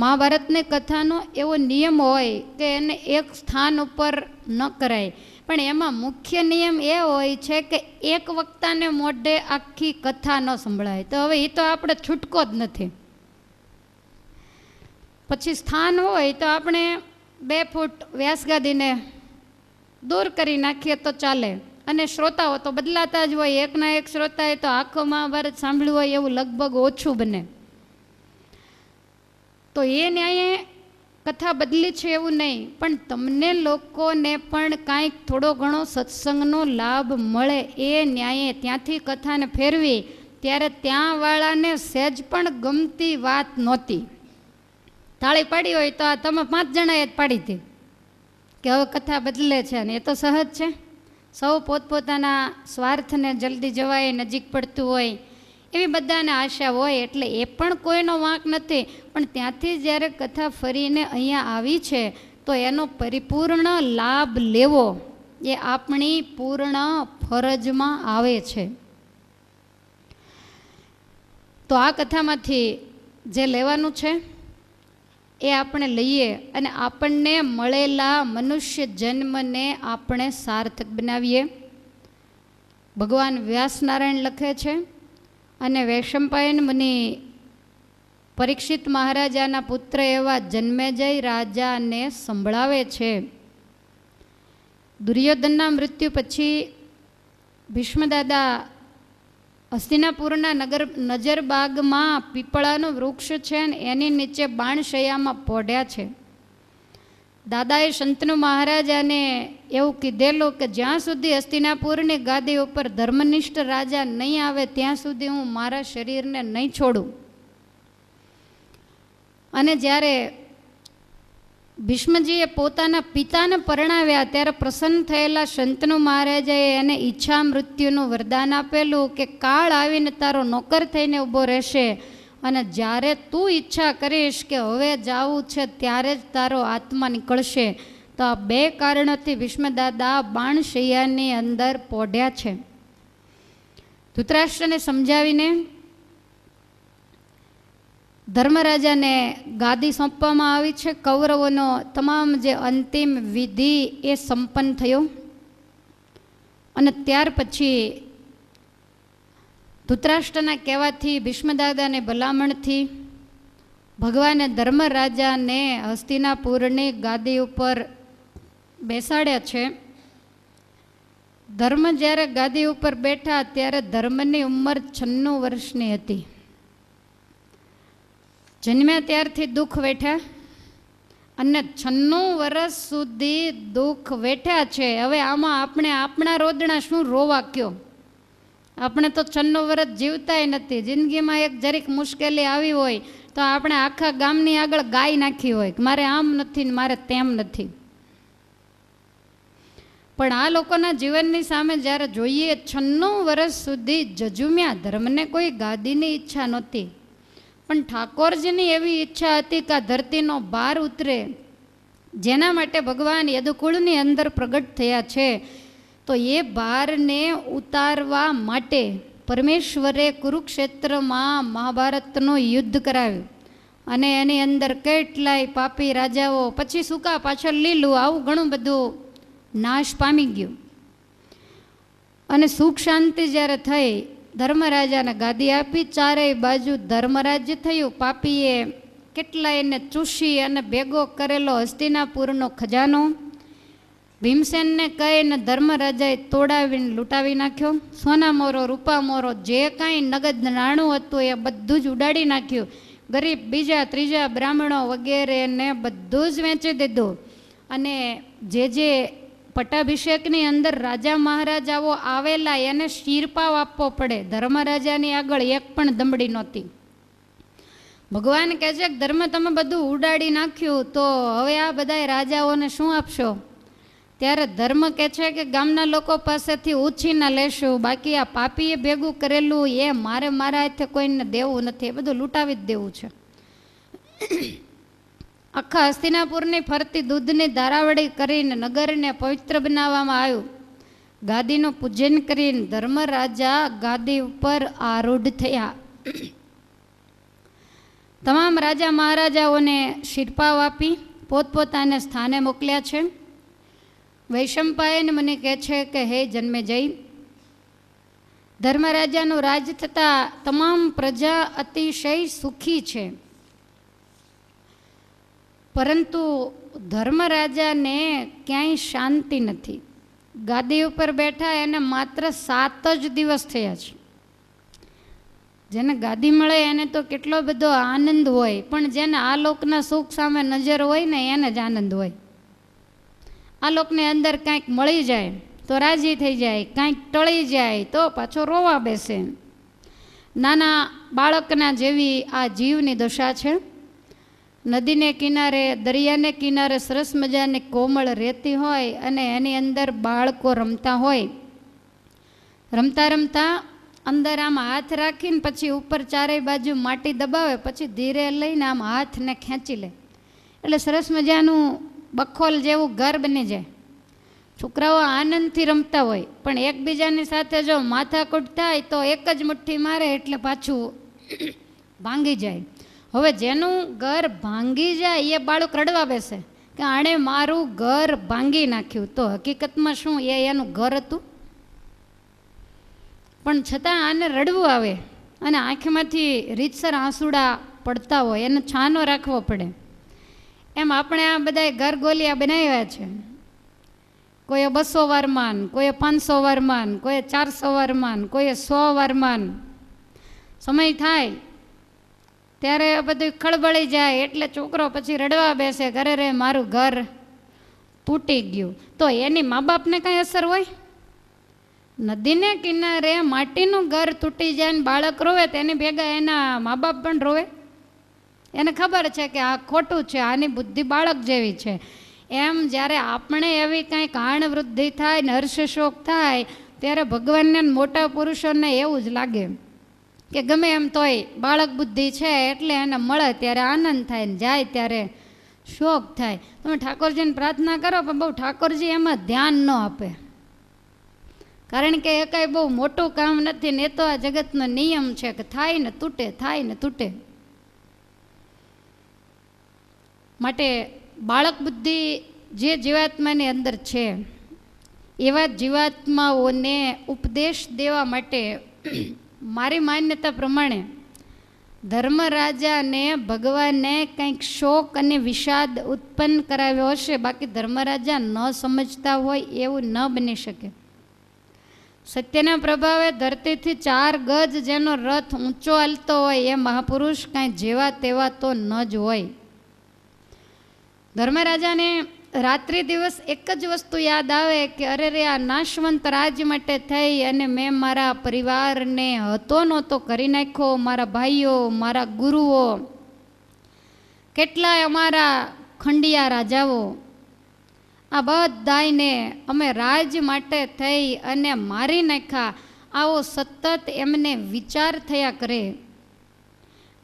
મહાભારતની કથાનો એવો નિયમ હોય કે એને એક સ્થાન ઉપર ન કરાય, પણ એમાં મુખ્ય નિયમ એ હોય છે કે એક વક્તાને મોઢે આખી કથા ન સંભળાય. તો હવે એ તો આપણે છૂટકો જ નથી. પછી સ્થાન હોય તો આપણે 2 ફૂટ વ્યાસગાદીને દૂર કરી નાખીએ તો ચાલે. અને શ્રોતાઓ તો બદલાતા જ હોય, એકના એક શ્રોતાએ તો આખો મહાભારત સાંભળ્યું હોય એવું લગભગ ઓછું બને. તો એ ન્યાયે કથા બદલી છે એવું નહીં, પણ તમને લોકોને પણ કાંઈક થોડો ઘણો સત્સંગનો લાભ મળે એ ન્યાયે ત્યાંથી કથાને ફેરવી. ત્યારે ત્યાંવાળાને સહેજ પણ ગમતી વાત નહોતી. તાળી પાડી હોય તો આ તમે 5 જણાએ જ પાડી હતી કે હવે કથા બદલે છે, અને એ તો સહજ છે. સૌ પોતપોતાના સ્વાર્થને જલ્દી જવાય, નજીક પડતું હોય એવી બધાને આશા હોય, એટલે એ પણ કોઈનો વાંક નથી. પણ ત્યાંથી જ્યારે કથા ફરીને અહીંયા આવી છે તો એનો પરિપૂર્ણ લાભ લેવો એ આપણી પૂર્ણ ફરજમાં આવે છે. તો આ કથામાંથી જે લેવાનું છે એ આપણે લઈએ અને આપણને મળેલા મનુષ્ય જન્મને આપણે સાર્થક બનાવીએ. ભગવાન વ્યાસનારાયણ લખે છે અને વૈશંપાયન મુનિ પરીક્ષિત મહારાજાના પુત્ર એવા જન્મેજય રાજાને સંભળાવે છે. દુર્યોધનના મૃત્યુ પછી ભીષ્મદાદા હસ્તિનાપુરના નજરબાગમાં પીપળાનું વૃક્ષ છે ને એની નીચે બાણશૈયામાં પોઢ્યા છે. દાદાએ શંતનુ મહારાજાને એવું કીધેલું કે જ્યાં સુધી હસ્તિનાપુરની ગાદી ઉપર ધર્મનિષ્ઠ રાજા નહીં આવે ત્યાં સુધી હું મારા શરીરને નહીં છોડું. અને જ્યારે ભીષ્મજીએ પોતાના પિતાને પરણાવ્યા ત્યારે પ્રસન્ન થયેલા શંતનુ મહારાજાએ એને ઈચ્છા મૃત્યુનું વરદાન આપેલું કે કાળ આવીને તારો નોકર થઈને ઊભો રહેશે અને જ્યારે તું ઈચ્છા કરીશ કે હવે જાવું છે ત્યારે જ તારો આત્મા નીકળશે. તો આ બે કારણોથી ભીષ્મદાદા બાણશૈયાની અંદર પોઢ્યા છે. ધૃતરાષ્ટ્રને સમજાવીને ધર્મરાજાને ગાદી સોંપવામાં આવી છે. કૌરવોનો તમામ જે અંતિમ વિધિ એ સંપન્ન થયો અને ત્યાર પછી ધૃતરાષ્ટ્રના કહેવાથી ભીષ્મદાદાને ભલામણથી ભગવાને ધર્મરાજાને હસ્તિનાપુરની ગાદી ઉપર બેસાડ્યા છે. ધર્મ જ્યારે ગાદી ઉપર બેઠા ત્યારે ધર્મની ઉંમર 96 વર્ષની હતી. જન્મ્યા ત્યારથી દુઃખ વેઠ્યા અને 96 વર્ષ સુધી દુઃખ વેઠ્યા છે. હવે આમાં આપણે આપણા રોદણા શું રોવા કયો? આપણે તો 96 વર્ષ જીવતાય નથી. જિંદગીમાં એક જરીક મુશ્કેલી આવી હોય તો આપણે આખા ગામની આગળ ગાય નાખી હોય કે મારે આમ નથી ને મારે તેમ નથી. પણ આ લોકોના જીવનની સામે જ્યારે જોઈએ 96 વર્ષ સુધી જજુમ્યા. ધર્મને કોઈ ગાદીની ઈચ્છા નહોતી, પણ ઠાકોરજીની એવી ઈચ્છા હતી કે આ ધરતીનો ભાર ઉતરે, જેના માટે ભગવાન યદુકુળની અંદર પ્રગટ થયા છે. તો એ ભારને ઉતારવા માટે પરમેશ્વરે કુરુક્ષેત્રમાં મહાભારતનું યુદ્ધ કરાવ્યું અને એની અંદર કેટલાય પાપી રાજાઓ, પછી સૂકા પાછળ લીલું, આવું ઘણું બધું નાશ પામી ગયું. અને સુખ શાંતિ જ્યારે થઈ, ધર્મરાજાને ગાદી આપી, ચારેય બાજુ ધર્મરાજ્ય થયું. પાપીએ કેટલાયને ચૂસી અને ભેગો કરેલો હસ્તિનાપુરનો ખજાનો ભીમસેનને કહીને ધર્મરાજાએ તોડાવીને લૂંટાવી નાખ્યો. સોના મોરો, રૂપા મોરો, જે કાંઈ નગદ નાણું હતું એ બધું જ ઉડાડી નાખ્યું. ગરીબ બીજા ત્રીજા બ્રાહ્મણો વગેરેને બધું જ વેચી દીધું. અને જે પટ્ટાભિષેકની અંદર રાજા મહારાજાઓ આવેલા એને શીરપાવ આપવો પડે. ધર્મરાજાની આગળ એક પણ દમડી નહોતી. ભગવાન કહે છે કે ધર્મ તમે બધું ઉડાડી નાખ્યું, તો હવે આ બધા રાજાઓને શું આપશો? ત્યારે ધર્મ કહે છે કે ગામના લોકો પાસેથી ઉછીના લેશું, બાકી આ પાપીએ ભેગું કરેલું એ મારા હાથે કોઈને દેવું નથી, એ બધું લૂંટાવી જ દેવું છે. આખા હસ્તિનાપુરની ફરતી દૂધની ધારાવળી કરીને નગરને પવિત્ર બનાવવામાં આવ્યું. ગાદીનું પૂજન કરીને ધર્મરાજા ગાદી ઉપર આરૂઢ થયા. તમામ રાજા મહારાજાઓને શિરપાવ આપી પોતપોતાના સ્થાને મોકલ્યા છે. વૈશંપાયન મને કહે છે કે હે જન્મેજય, ધર્મરાજાનું રાજ થતાં તમામ પ્રજા અતિશય સુખી છે, પરંતુ ધર્મરાજાને ક્યાંય શાંતિ નથી. ગાદી ઉપર બેઠા એને માત્ર 7 જ દિવસ થયા છે. જેને ગાદી મળે એને તો કેટલો બધો આનંદ હોય, પણ જેને આ લોકના સુખ સામે નજર હોય ને એને જ આનંદ હોય. આ લોકની અંદર કાંઈક મળી જાય તો રાજી થઈ જાય, કાંઈક ટળી જાય તો પાછો રોવા બેસે. નાના બાળકના જેવી આ જીવની દશા છે. નદીને કિનારે, દરિયાને કિનારે સરસ મજાની કોમળ રેતી હોય અને એની અંદર બાળકો રમતા હોય. રમતા રમતા અંદર આમ હાથ રાખીને પછી ઉપર ચારેય બાજુ માટી દબાવે, પછી ધીરે લઈને આમ હાથને ખેંચી લે એટલે સરસ મજાનું બખોલ જેવું ઘર બની જાય. છોકરાઓ આનંદથી રમતા હોય, પણ એકબીજાની સાથે જો માથાકૂટ થાય તો એક જ મુઠ્ઠી મારે એટલે પાછું ભાંગી જાય. હવે જેનું ઘર ભાંગી જાય એ બાળક રડવા બેસે કે આણે મારું ઘર ભાંગી નાખ્યું. તો હકીકતમાં શું એ એનું ઘર હતું? પણ છતાં આને રડવું આવે અને આંખમાંથી રીતસર આંસુડા પડતા હોય, એને છાનો રાખવો પડે. એમ આપણે આ બધા ઘર ગોલિયા બનાવ્યા છે. કોઈએ 200 વારમાન, કોઈએ 500 વારમાન, કોઈએ 400 વારમાન, કોઈએ 100 વારમાન. સમય થાય ત્યારે બધું ખળબળી જાય એટલે છોકરો પછી રડવા બેસે, ઘરે રે મારું ઘર તૂટી ગયું. તો એની મા બાપને કાંઈ અસર હોય? નદીને કિનારે માટીનું ઘર તૂટી જાય ને બાળક રોવે તેની ભેગા એના મા બાપ પણ રોવે. એને ખબર છે કે આ ખોટું છે, આની બુદ્ધિ બાળક જેવી છે. એમ જ્યારે આપણે એવી કંઈક આણ વૃદ્ધિ થાય ને હર્ષશોક થાય ત્યારે ભગવાનને મોટા પુરુષોને એવું જ લાગે કે ગમે એમ તોય બાળક બુદ્ધિ છે એટલે એને મળે ત્યારે આનંદ થાય ને જાય ત્યારે શોક થાય. તમે ઠાકોરજીને પ્રાર્થના કરો પણ બહુ ઠાકોરજી એમાં ધ્યાન ન આપે, કારણ કે એ કાંઈ બહુ મોટું કામ નથી ને એ તો આ જગતનો નિયમ છે કે થાય ને તૂટે, થાય ને તૂટે. માટે બાળક બુદ્ધિ જે જીવાત્માની અંદર છે એવા જીવાત્માઓને ઉપદેશ દેવા માટે મારી માન્યતા પ્રમાણે ધર્મરાજાને ભગવાને કંઈક શોક અને વિષાદ ઉત્પન્ન કરાવ્યો હશે. બાકી ધર્મરાજા ન સમજતા હોય એવું ન બની શકે. સત્યના પ્રભાવે ધરતીથી 4 ગજ જેનો રથ ઊંચો હાલતો હોય એ મહાપુરુષ કાંઈ જેવા તેવા તો ન જ હોય. ધર્મરાજાને રાત્રિ દિવસ એક જ વસ્તુ યાદ આવે કે અરે રે આ નાશવંત રાજ માટે થઈ અને મેં મારા પરિવારને હતો નહોતો કરી નાખ્યો, મારા ભાઈઓ, મારા ગુરુઓ, કેટલાય અમારા ખંડિયા રાજાઓ, આ બધાને અમે રાજ માટે થઈ અને મારી નાખ્યા. આવો સતત એમને વિચાર થયા કરે.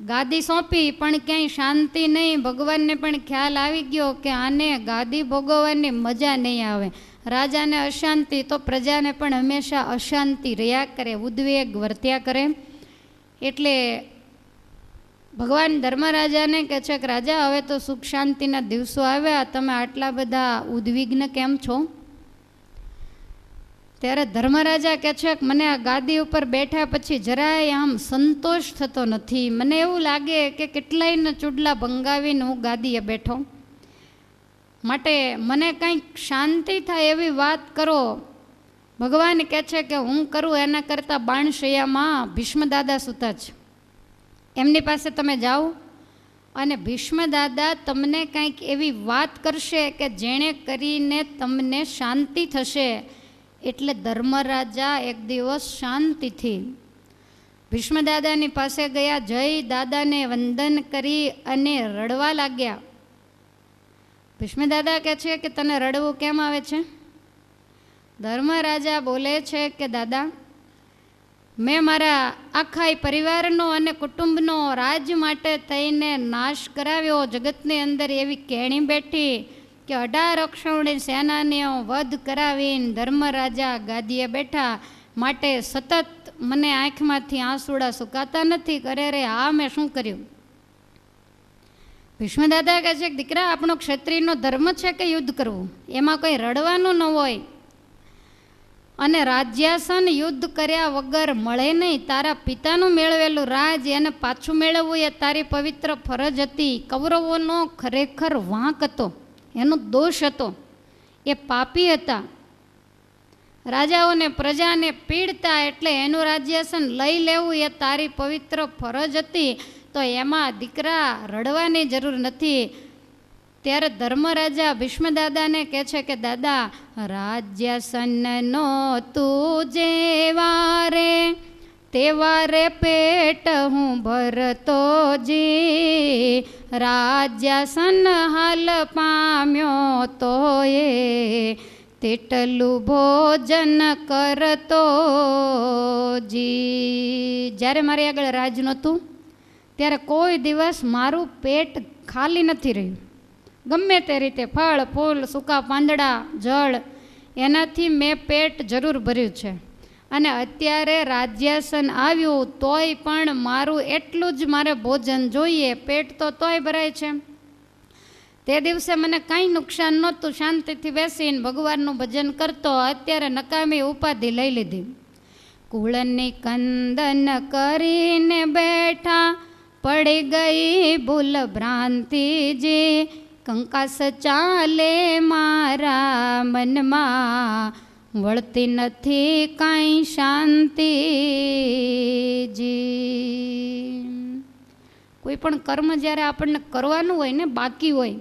ગાદી સોંપી પણ ક્યાંય શાંતિ નહીં. ભગવાનને પણ ખ્યાલ આવી ગયો કે આને ગાદી ભોગવવાની મજા નહીં આવે. રાજાને અશાંતિ તો પ્રજાને પણ હંમેશા અશાંતિ રહ્યા કરે, ઉદ્વેગ વર્ત્યા કરે. એટલે ભગવાન ધર્મરાજાને કહે છે કે રાજા હવે તો સુખ શાંતિના દિવસો આવ્યા, તમે આટલા બધા ઉદ્વિગ્ન કેમ છો? ત્યારે ધર્મરાજા કહે છે કે મને આ ગાદી ઉપર બેઠા પછી જરાય આમ સંતોષ થતો નથી. મને એવું લાગે કે કેટલાયને ચૂડલા ભંગાવીને હું ગાદીએ બેઠો. માટે મને કંઈક શાંતિ થાય એવી વાત કરો. ભગવાન કહે છે કે હું કરું એના કરતાં બાણશૈયામાં ભીષ્મદાદા સૂતા છે, એમની પાસે તમે જાઓ અને ભીષ્મદાદા તમને કંઈક એવી વાત કરશે કે જેણે કરીને તમને શાંતિ થશે. એટલે ધર્મરાજા એક દિવસ શાંતિથી ભીષ્મદાદાની પાસે ગયા, જય દાદાને વંદન કરી અને રડવા લાગ્યા. ભીષ્મદાદા કહે છે કે તને રડવું કેમ આવે છે? ધર્મરાજા બોલે છે કે દાદા, મેં મારા આખા પરિવારનો અને કુટુંબનો રાજ માટે થઈને નાશ કરાવ્યો. જગતની અંદર એવી કેણી બેઠી કે 18 અક્ષૌણી સેનાનીઓ વધ કરાવીને ધર્મરાજા ગાદીએ બેઠા. માટે સતત મને આંખમાંથી આંસુડા સુકાતા નથી. કરે રે આ મેં શું કર્યું? ભીષ્મદાદા કહે છે કે દીકરા, આપણો ક્ષત્રિયનો ધર્મ છે કે યુદ્ધ કરવું, એમાં કંઈ રડવાનું ન હોય. અને રાજ્યાસન યુદ્ધ કર્યા વગર મળે નહીં. તારા પિતાનું મેળવેલું રાજ એને પાછું મેળવવું એ તારી પવિત્ર ફરજ હતી. કૌરવોનો ખરેખર વાંક હતો, એનો દોષ હતો, એ પાપી હતા. રાજાઓને પ્રજાને પીડતા, એટલે એનું રાજ્યાસન લઈ લેવું એ તારી પવિત્ર ફરજ હતી. તો એમાં દીકરા રડવાની જરૂર નથી. ત્યારે ધર્મરાજા ભીષ્મદાદાને કહે છે કે દાદા, રાજ્યાસનનો તું જેવારે તેવારે પેટ હું ભરતો જી. રાજ્યાસન હાલ પામ્યો તો એ તેટલું ભોજન કરતો જી. જ્યારે મારી આગળ રાજ નહોતું ત્યારે કોઈ દિવસ મારું પેટ ખાલી નથી રહ્યું. ગમે તે રીતે ફળ ફૂલ, સૂકા પાંદડા, જળ, એનાથી મેં પેટ જરૂર ભર્યું છે. અને અત્યારે રાજ્યાસન આવ્યું તોય પણ મારું એટલું જ મારે ભોજન જોઈએ. પેટ તો તોય ભરાય છે. તે દિવસે મને કાંઈ નુકસાન નહોતું. શાંતિથી બેસીને ભગવાનનું ભજન કરતો. અત્યારે નકામી ઉપાધિ લઈ લીધી. કુળની કંદન કરીને બેઠા, પડી ગઈ ભૂલ ભ્રાંતિજી. કંકાસ ચાલે મારા મનમાં, વળતી નથી કાંઈ શાંતિજી. કોઈ પણ કર્મ જ્યારે આપણને કરવાનું હોય ને, બાકી હોય,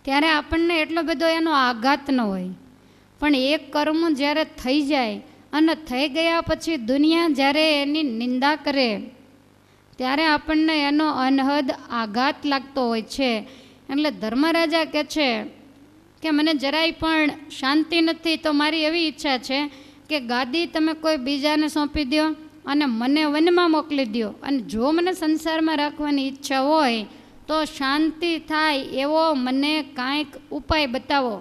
ત્યારે આપણને એટલો બધો એનો આઘાત ન હોય. પણ એ કર્મ જ્યારે થઈ જાય અને થઈ ગયા પછી દુનિયા જ્યારે એની નિંદા કરે, ત્યારે આપણને એનો અનહદ આઘાત લાગતો હોય છે. એટલે ધર્મરાજા કહે છે કે મને જરાય પણ શાંતિ નથી, તો મારી એવી ઈચ્છા છે કે ગાદી તમે કોઈ બીજાને સોંપી દો અને મને વનમાં મોકલી દો, અને જો મને સંસારમાં રાખવાની ઈચ્છા હોય તો શાંતિ થાય એવો મને કાંઈક ઉપાય બતાવો.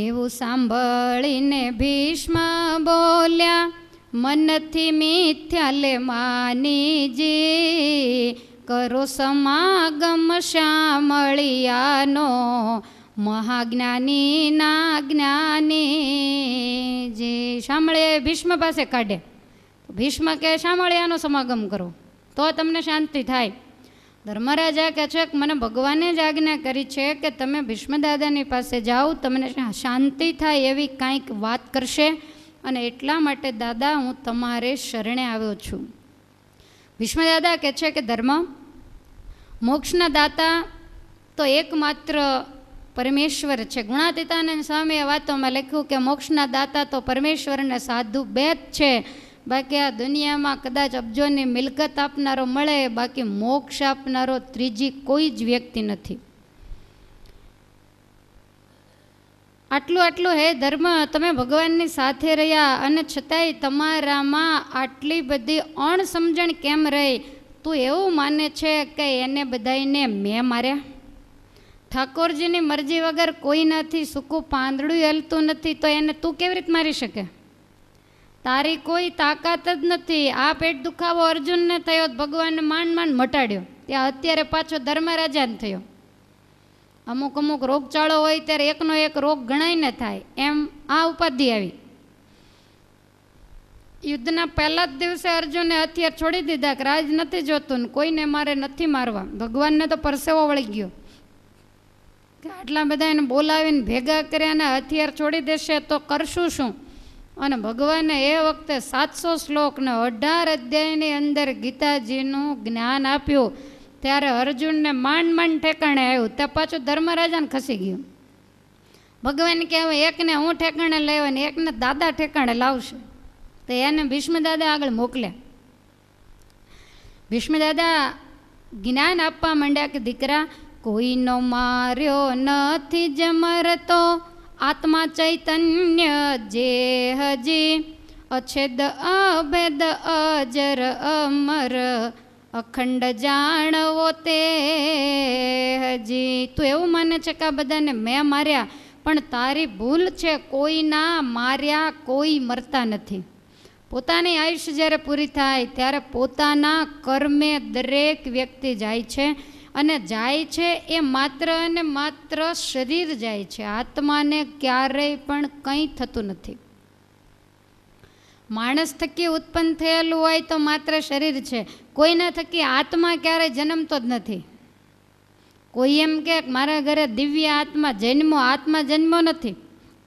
એવું સાંભળીને ભીષ્મ બોલ્યા, મનથી મિથ્યા લે માનીજી, કરો સમાગમ શામળિયાનો, મહાજ્ઞાની ના જ્ઞાની. જે શામળીએ ભીષ્મ પાસે કાઢે, ભીષ્મ કે શામળિયાનો સમાગમ કરો તો તમને શાંતિ થાય. ધર્મરાજા કહે છે કે મને ભગવાને જ આજ્ઞા કરી છે કે તમે ભીષ્મ દાદાની પાસે જાઓ, તમને શાંતિ થાય એવી કાંઈક વાત કરશે, અને એટલા માટે દાદા હું તમારે શરણે આવ્યો છું. ભીષ્મ દાદા કહે છે કે ધર્મ, મોક્ષના દાતા તો એકમાત્ર પરમેશ્વર છે. ગુણાતીતાનંદ સ્વામીએ વાતોમાં લખ્યું કે મોક્ષના દાતા તો પરમેશ્વર અને સાધુ બે જ છે. બાકી આ દુનિયામાં કદાચ અબજોની મિલકત આપનારો મળે, બાકી મોક્ષ આપનારો ત્રીજી કોઈ જ વ્યક્તિ નથી. આટલું હે ધર્મ, તમે ભગવાનની સાથે રહ્યા અને છતાંય તમારામાં આટલી બધી અણસમજણ કેમ રહી? તું એવું માને છે કે એને બધાઈને મેં માર્યા? ઠાકોરજીની મરજી વગર કોઈનાથી સૂકું પાંદડું હલતું નથી, તો એને તું કેવી રીતે મારી શકે? તારી કોઈ તાકાત જ નથી. આ પેટ દુખાવો અર્જુનને થયો, ભગવાનને માંડ મટાડ્યો, ત્યાં અત્યારે પાછો ધર્મરાજાને થયો. અમુક રોગચાળો હોય ત્યારે એકનો એક રોગ ગણાઈને થાય, એમ આ ઉપાધિ આવી. યુદ્ધના પહેલા જ દિવસે અર્જુને હથિયાર છોડી દીધા કે રાજ નથી જોતું ને કોઈને મારે નથી મારવા. ભગવાનને તો પરસેવો વળી ગયો કે આટલા બધા એને બોલાવીને ભેગા કર્યા અને હથિયાર છોડી દેશે તો કરશું શું? અને ભગવાને એ વખતે 700 શ્લોક ને 18 અધ્યાયની અંદર ગીતાજીનું જ્ઞાન આપ્યું. ત્યારે અર્જુનને માંડ ઠેકાણે આવ્યું, ત્યાં પાછું ધર્મરાજાને ખસી ગયું. ભગવાન કે હવે એકને હું ઠેકાણે લાવ્યો ને એકને દાદા ઠેકાણે લાવશે, તો એને ભીષ્મ દાદા આગળ મોકલ્યા. ભીષ્મ દાદા જ્ઞાન આપવા માંડ્યા કે દીકરા, કોઈનો માર્યો નથી જમરતો, આત્મા ચૈતન્ય જે હજી, અછેદ અભેદ અજર અમર, અખંડ જાણવો તે હજી. તું એવું માને છે કે આ બધાને મેં માર્યા, પણ તારી ભૂલ છે. કોઈના માર્યા કોઈ મરતા નથી. પોતાની આયુષ્ય જ્યારે પૂરી થાય ત્યારે પોતાના કર્મે દરેક વ્યક્તિ જાય છે, અને જાય છે એ માત્ર અને માત્ર શરીર જાય છે. આત્માને ક્યારેય પણ કંઈ થતું નથી. માણસ થકી ઉત્પન્ન થયેલું હોય તો માત્ર શરીર છે, કોઈના થકી આત્મા ક્યારેય જન્મતો જ નથી. કોઈ એમ કે મારા ઘરે દિવ્ય આત્મા જન્મો, આત્મા જન્મો નથી.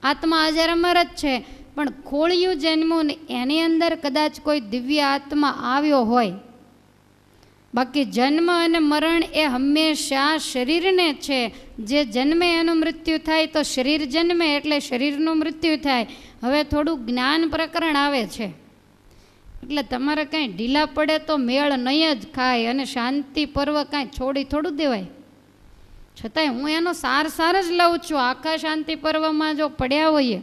આત્મા અજર અમર જ છે, પણ ખોળિયું જન્મું ને એની અંદર કદાચ કોઈ દિવ્ય આત્મા આવ્યો હોય. બાકી જન્મ અને મરણ એ હંમેશા શરીરને છે. જે જન્મે એનું મૃત્યુ થાય, તો શરીર જન્મે એટલે શરીરનું મૃત્યુ થાય. હવે થોડું જ્ઞાન પ્રકરણ આવે છે, એટલે તમારે કાંઈ ઢીલા પડે તો મેળ નહીં જ ખાય, અને શાંતિ પર્વ કાંઈ છોડી થોડું દેવાય. છતાંય હું એનો સાર જ લઉં છું. આખા શાંતિ પર્વમાં જો પડ્યા હોઈએ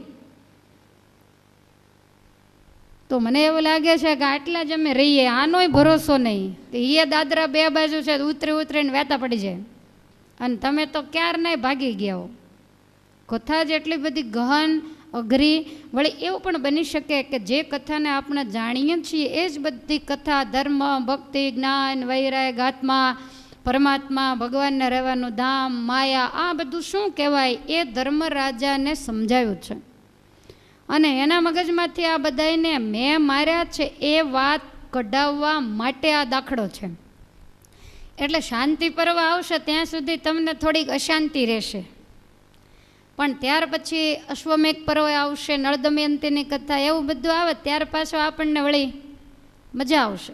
તો મને એવું લાગે છે કે આટલા જ અમે રહીએ, આનોય ભરોસો નહીં. એ દાદરા બે બાજુ છે, ઉતરીને વહેતા પડી જાય, અને તમે તો ક્યારના ભાગી ગયા હો. કથા જ એટલી બધી ગહન અઘરી. વળી એવું પણ બની શકે કે જે કથાને આપણે જાણીએ છીએ એ જ બધી કથા ધર્મ, ભક્તિ, જ્ઞાન, વૈરાગ, આત્મા, પરમાત્મા, ભગવાનને રહેવાનું ધામ, માયા, આ બધું શું કહેવાય એ ધર્મરાજાને સમજાવ્યું છે. અને એના મગજમાંથી આ બધાને મેં માર્યા છે એ વાત કઢાવવા માટે આ દાખલો છે. એટલે શાંતિ પર્વ આવશે ત્યાં સુધી તમને થોડીક અશાંતિ રહેશે, પણ ત્યાર પછી અશ્વમેઘ પર્વ આવશે, નળ દમયંતીની કથા, એવું બધું આવે ત્યાર પાછો આપણને વળી મજા આવશે.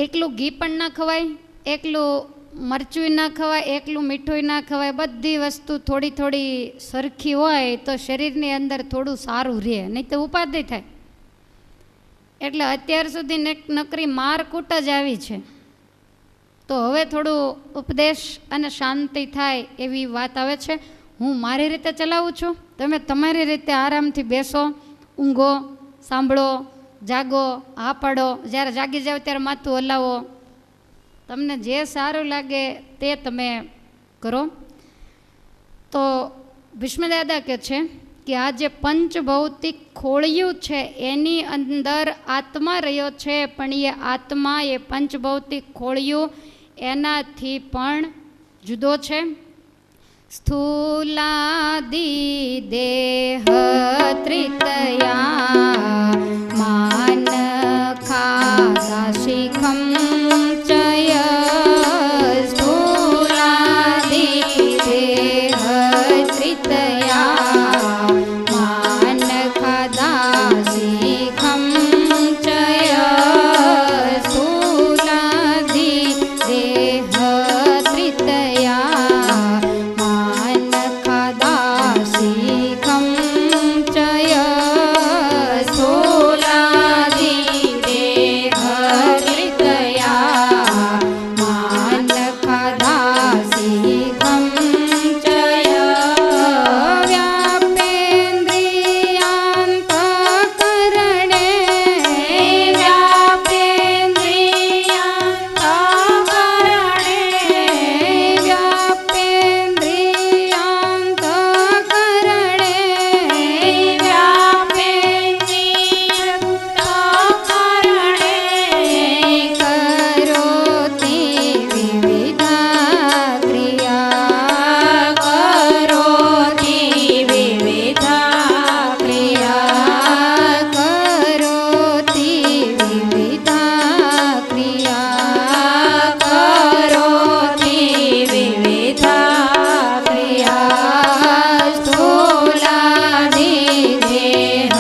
એકલું ઘી પણ ના ખવાય, એકલું મરચું ના ખવાય, એકલું મીઠું ના ખવાય. બધી વસ્તુ થોડી સરખી હોય તો શરીરની અંદર થોડું સારું રહે, નહીં તો ઉપાધિ થાય. એટલે અત્યાર સુધી નકરી મારકૂટ જ આવી છે. તો હવે થોડું ઉપદેશ અને શાંતિ થાય એવી વાત આવે છે. હું મારી રીતે ચલાવું છું, તમે તમારી રીતે આરામથી બેસો, ઊંઘો, સાંભળો, જાગો, હા પાડો, જ્યારે જાગી જાઓ ત્યારે માથું હલાવો, તમને જે સારું લાગે તે તમે કરો. તો ભીષ્મદાદા કહે છે કે આ જે પંચભૌતિક ખોળિયું છે એની અંદર આત્મા રહ્યો છે, પણ એ આત્મા એ પંચભૌતિક ખોળિયું એનાથી પણ જુદો છે. સ્થૂલાદિ દેહ ત્રિતયા માન ખાદા શિખમ ચય સ્થૂલાદિ દેહ ત્રિતયા માન ખાદા શિખમ ચય સ્થૂલાદિ દેહ ત્રિતયા માન ખાદા શિખમ ચય સ્થૂલાદિ દેહ ત્રિતયા માન ખાદા શિખમ ચય વ્યાપેન્દ્રિયાંતઃકરણે કરોતિ વિવિધા ક્રિયા કરોતિ વિવિધા ક્રિયા કરોતિ વિવિધા ક્રિયા કરોતિ વિવિધા ક્રિયા સ્થૂલાદિ દેહ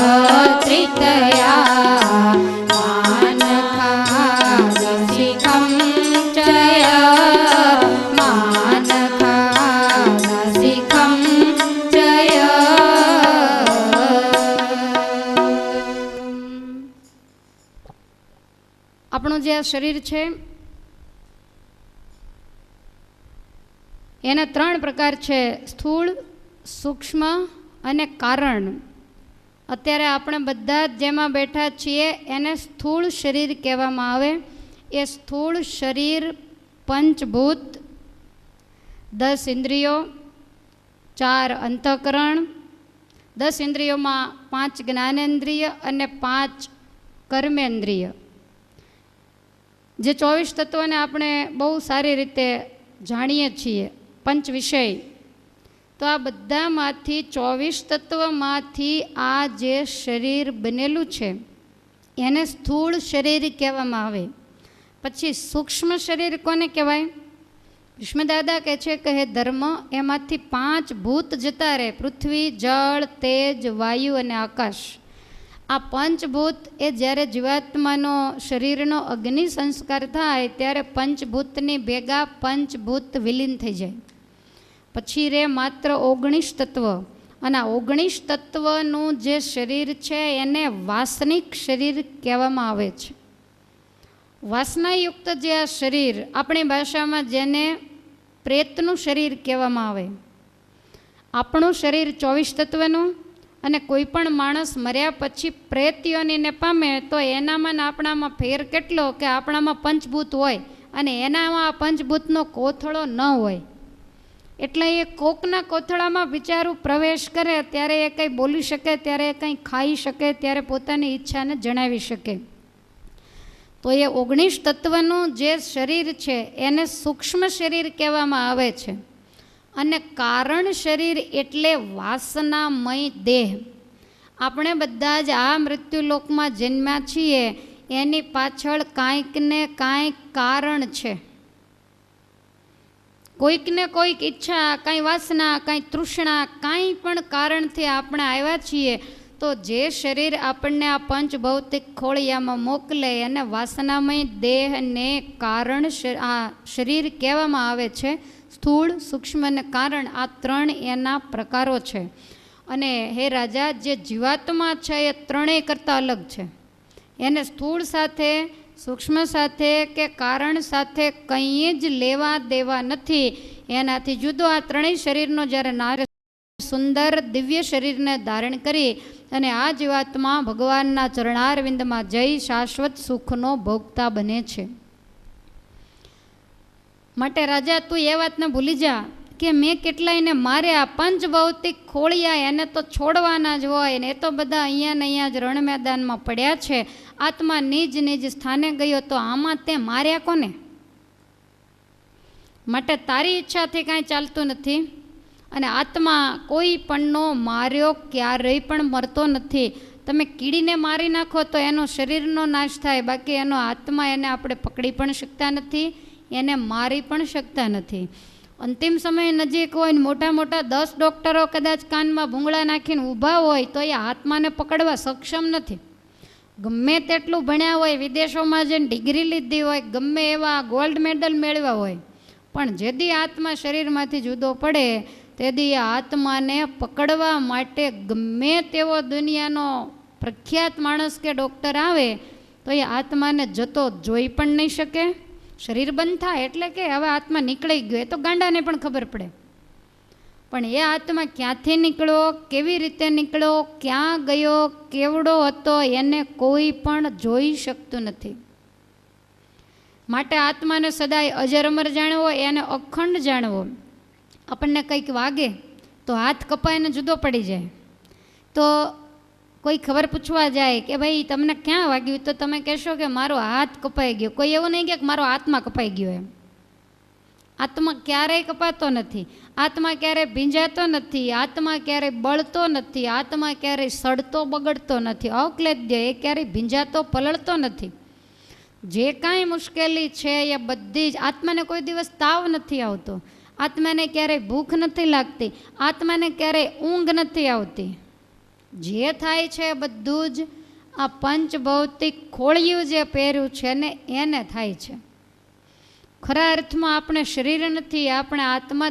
ત્રિતયા માન ખાદા શિખમ ચય માન ખાદા શિખમ ચય. આપણું જે આ શરીર છે એના 3 પ્રકાર છે: સ્થૂળ, સૂક્ષ્મ અને કારણ. અત્યારે આપણે બધા જ જેમાં બેઠા છીએ એને સ્થૂળ શરીર કહેવામાં આવે. એ સ્થૂળ શરીર પંચભૂત, 10 ઇન્દ્રિયો, 4 અંતઃકરણ, 10 ઇન્દ્રિયોમાં 5 જ્ઞાનેન્દ્રિય અને 5 કર્મેન્દ્રિય, જે 24 તત્વોને આપણે બહુ સારી રીતે જાણીએ છીએ, પંચ વિષય. તો આ બધામાંથી 24 તત્વમાંથી આ જે શરીર બનેલું છે એને સ્થૂળ શરીર કહેવામાં આવે. પછી સૂક્ષ્મ શરીર કોને કહેવાય? ભીષ્મદાદા કહે છે કે હે ધર્મ, એમાંથી 5 ભૂત જતા રહે: પૃથ્વી, જળ, તેજ, વાયુ અને આકાશ. આ પંચભૂત એ જ્યારે જીવાત્માનો શરીરનો અગ્નિ સંસ્કાર થાય ત્યારે પંચભૂતની ભેગા પંચભૂત વિલીન થઈ જાય. પછી રે માત્ર 19 તત્વ. અને આ 19 તત્વનું જે શરીર છે એને વાસનિક શરીર કહેવામાં આવે છે. વાસનાયુક્ત જે આ શરીર, આપણી ભાષામાં જેને પ્રેતનું શરીર કહેવામાં આવે. આપણું શરીર 24 તત્વનું, અને કોઈ પણ માણસ મર્યા પછી પ્રેત યોનિને પામે તો એનામાં ને આપણામાં ફેર કેટલો કે આપણામાં પંચભૂત હોય અને એનામાં આ પંચભૂતનો કોથળો ન હોય. એટલે એ કોકના કોથળામાં બિચારું પ્રવેશ કરે ત્યારે એ કંઈ બોલી શકે, ત્યારે એ કંઈ ખાઈ શકે, ત્યારે પોતાની ઈચ્છાને જણાવી શકે. તો એ 19 તત્વનું જે શરીર છે એને સૂક્ષ્મ શરીર કહેવામાં આવે છે. અને કારણ શરીર એટલે વાસનામય દેહ. આપણે બધા જ આ મૃત્યુલોકમાં જન્મ્યા છીએ એની પાછળ કાંઈક ને કાંઈક કારણ છે. કોઈક ને કોઈક ઈચ્છા, કાંઈ વાસના, કાંઈ તૃષ્ણા, કાંઈ પણ કારણથી આપણે આવ્યા છીએ. તો જે શરીર આપણને આ પંચભૌતિક ખોળિયામાં મોકલે અને વાસનામય દેહને કારણ આ શરીર કહેવામાં આવે છે. સ્થૂળ, સૂક્ષ્મ અને કારણ, આ 3 એના પ્રકારો છે. અને હે રાજા, જે જીવાત્મા છે એ 3 કરતાં અલગ છે. એને સ્થૂળ સાથે, સૂક્ષ્મ સાથે કે કારણ સાથે કંઈ જ લેવા દેવા નથી. એનાથી જુદો આ ત્રણેય શરીરનો જ્યારે નારે સુંદર દિવ્ય શરીરને ધારણ કરી અને આ જીવાત્મા ભગવાનના ચરણારવિંદમાં જઈ શાશ્વત સુખનો ભોગતા બને છે. માટે રાજા, તું એ વાતને ભૂલી જા કે મેં કેટલાયને માર્યા, પંચ ભૌતિક ખોળિયા, એને તો છોડવાના જ હોય ને એ તો બધા અહીંયા ને અહીંયા જ રણ મેદાનમાં પડ્યા છે. આત્મા નિજ નિજ સ્થાને ગયો તો આમાં તે માર્યા કોને? માટે તારી ઈચ્છાથી કાંઈ ચાલતું નથી અને આત્મા કોઈ પણનો માર્યો ક્યારેય પણ મરતો નથી. તમે કીડીને મારી નાખો તો એનો શરીરનો નાશ થાય, બાકી એનો આત્મા એને આપણે પકડી પણ શકતા નથી, એને મારી પણ શકતા નથી. અંતિમ સમય નજીક હોય ને મોટા મોટા 10 ડૉક્ટરો કદાચ કાનમાં ભૂંગળા નાખીને ઊભા હોય તો એ આત્માને પકડવા સક્ષમ નથી. ગમે તેટલું ભણ્યા હોય, વિદેશોમાં જઈને ડિગ્રી લીધી હોય, ગમે એવા ગોલ્ડ મેડલ મેળવ્યા હોય, પણ જેદી આત્મા શરીરમાંથી જુદો પડે તેદી આત્માને પકડવા માટે ગમે તેવો દુનિયાનો પ્રખ્યાત માણસ કે ડૉક્ટર આવે તો એ આત્માને જતો જોઈ પણ નહીં શકે. શરીર બંધ થાય એટલે કે હવે આત્મા નીકળી ગયો, એ તો ગાંડાને પણ ખબર પડે, પણ એ આત્મા ક્યાંથી નીકળ્યો, કેવી રીતે નીકળ્યો, ક્યાં ગયો, કેવડો હતો, એને કોઈ પણ જોઈ શકતું નથી. માટે આત્માને સદાય અજર અમર જાણવો, એને અખંડ જાણવો. આપણને કંઈક વાગે તો હાથ કપાઈને જુદો પડી જાય, તો કોઈ ખબર પૂછવા જાય કે ભાઈ તમને ક્યાં વાગ્યું, તો તમે કહેશો કે મારો હાથ કપાઈ ગયો. કોઈ એવું નહીં કે મારો આત્મા કપાઈ ગયો એમ. આત્મા ક્યારેય કપાતો નથી, આત્મા ક્યારેય ભીંજાતો નથી, આત્મા ક્યારેય બળતો નથી, આત્મા ક્યારેય સડતો બગડતો નથી, અક્લેદ્ય, એ ક્યારેય ભીંજાતો પલળતો નથી. જે કાંઈ મુશ્કેલી છે એ બધી જ, આત્માને કોઈ દિવસ તાવ નથી આવતો, આત્માને ક્યારેય ભૂખ નથી લાગતી, આત્માને ક્યારેય ઊંઘ નથી આવતી. જે થાય છે બધું જ આ પંચભૌતિક ખોળિયું જે પહેર્યું છે ને એને થાય છે. ખરા અર્થમાં આપણે શરીર નથી, આપણે આત્મા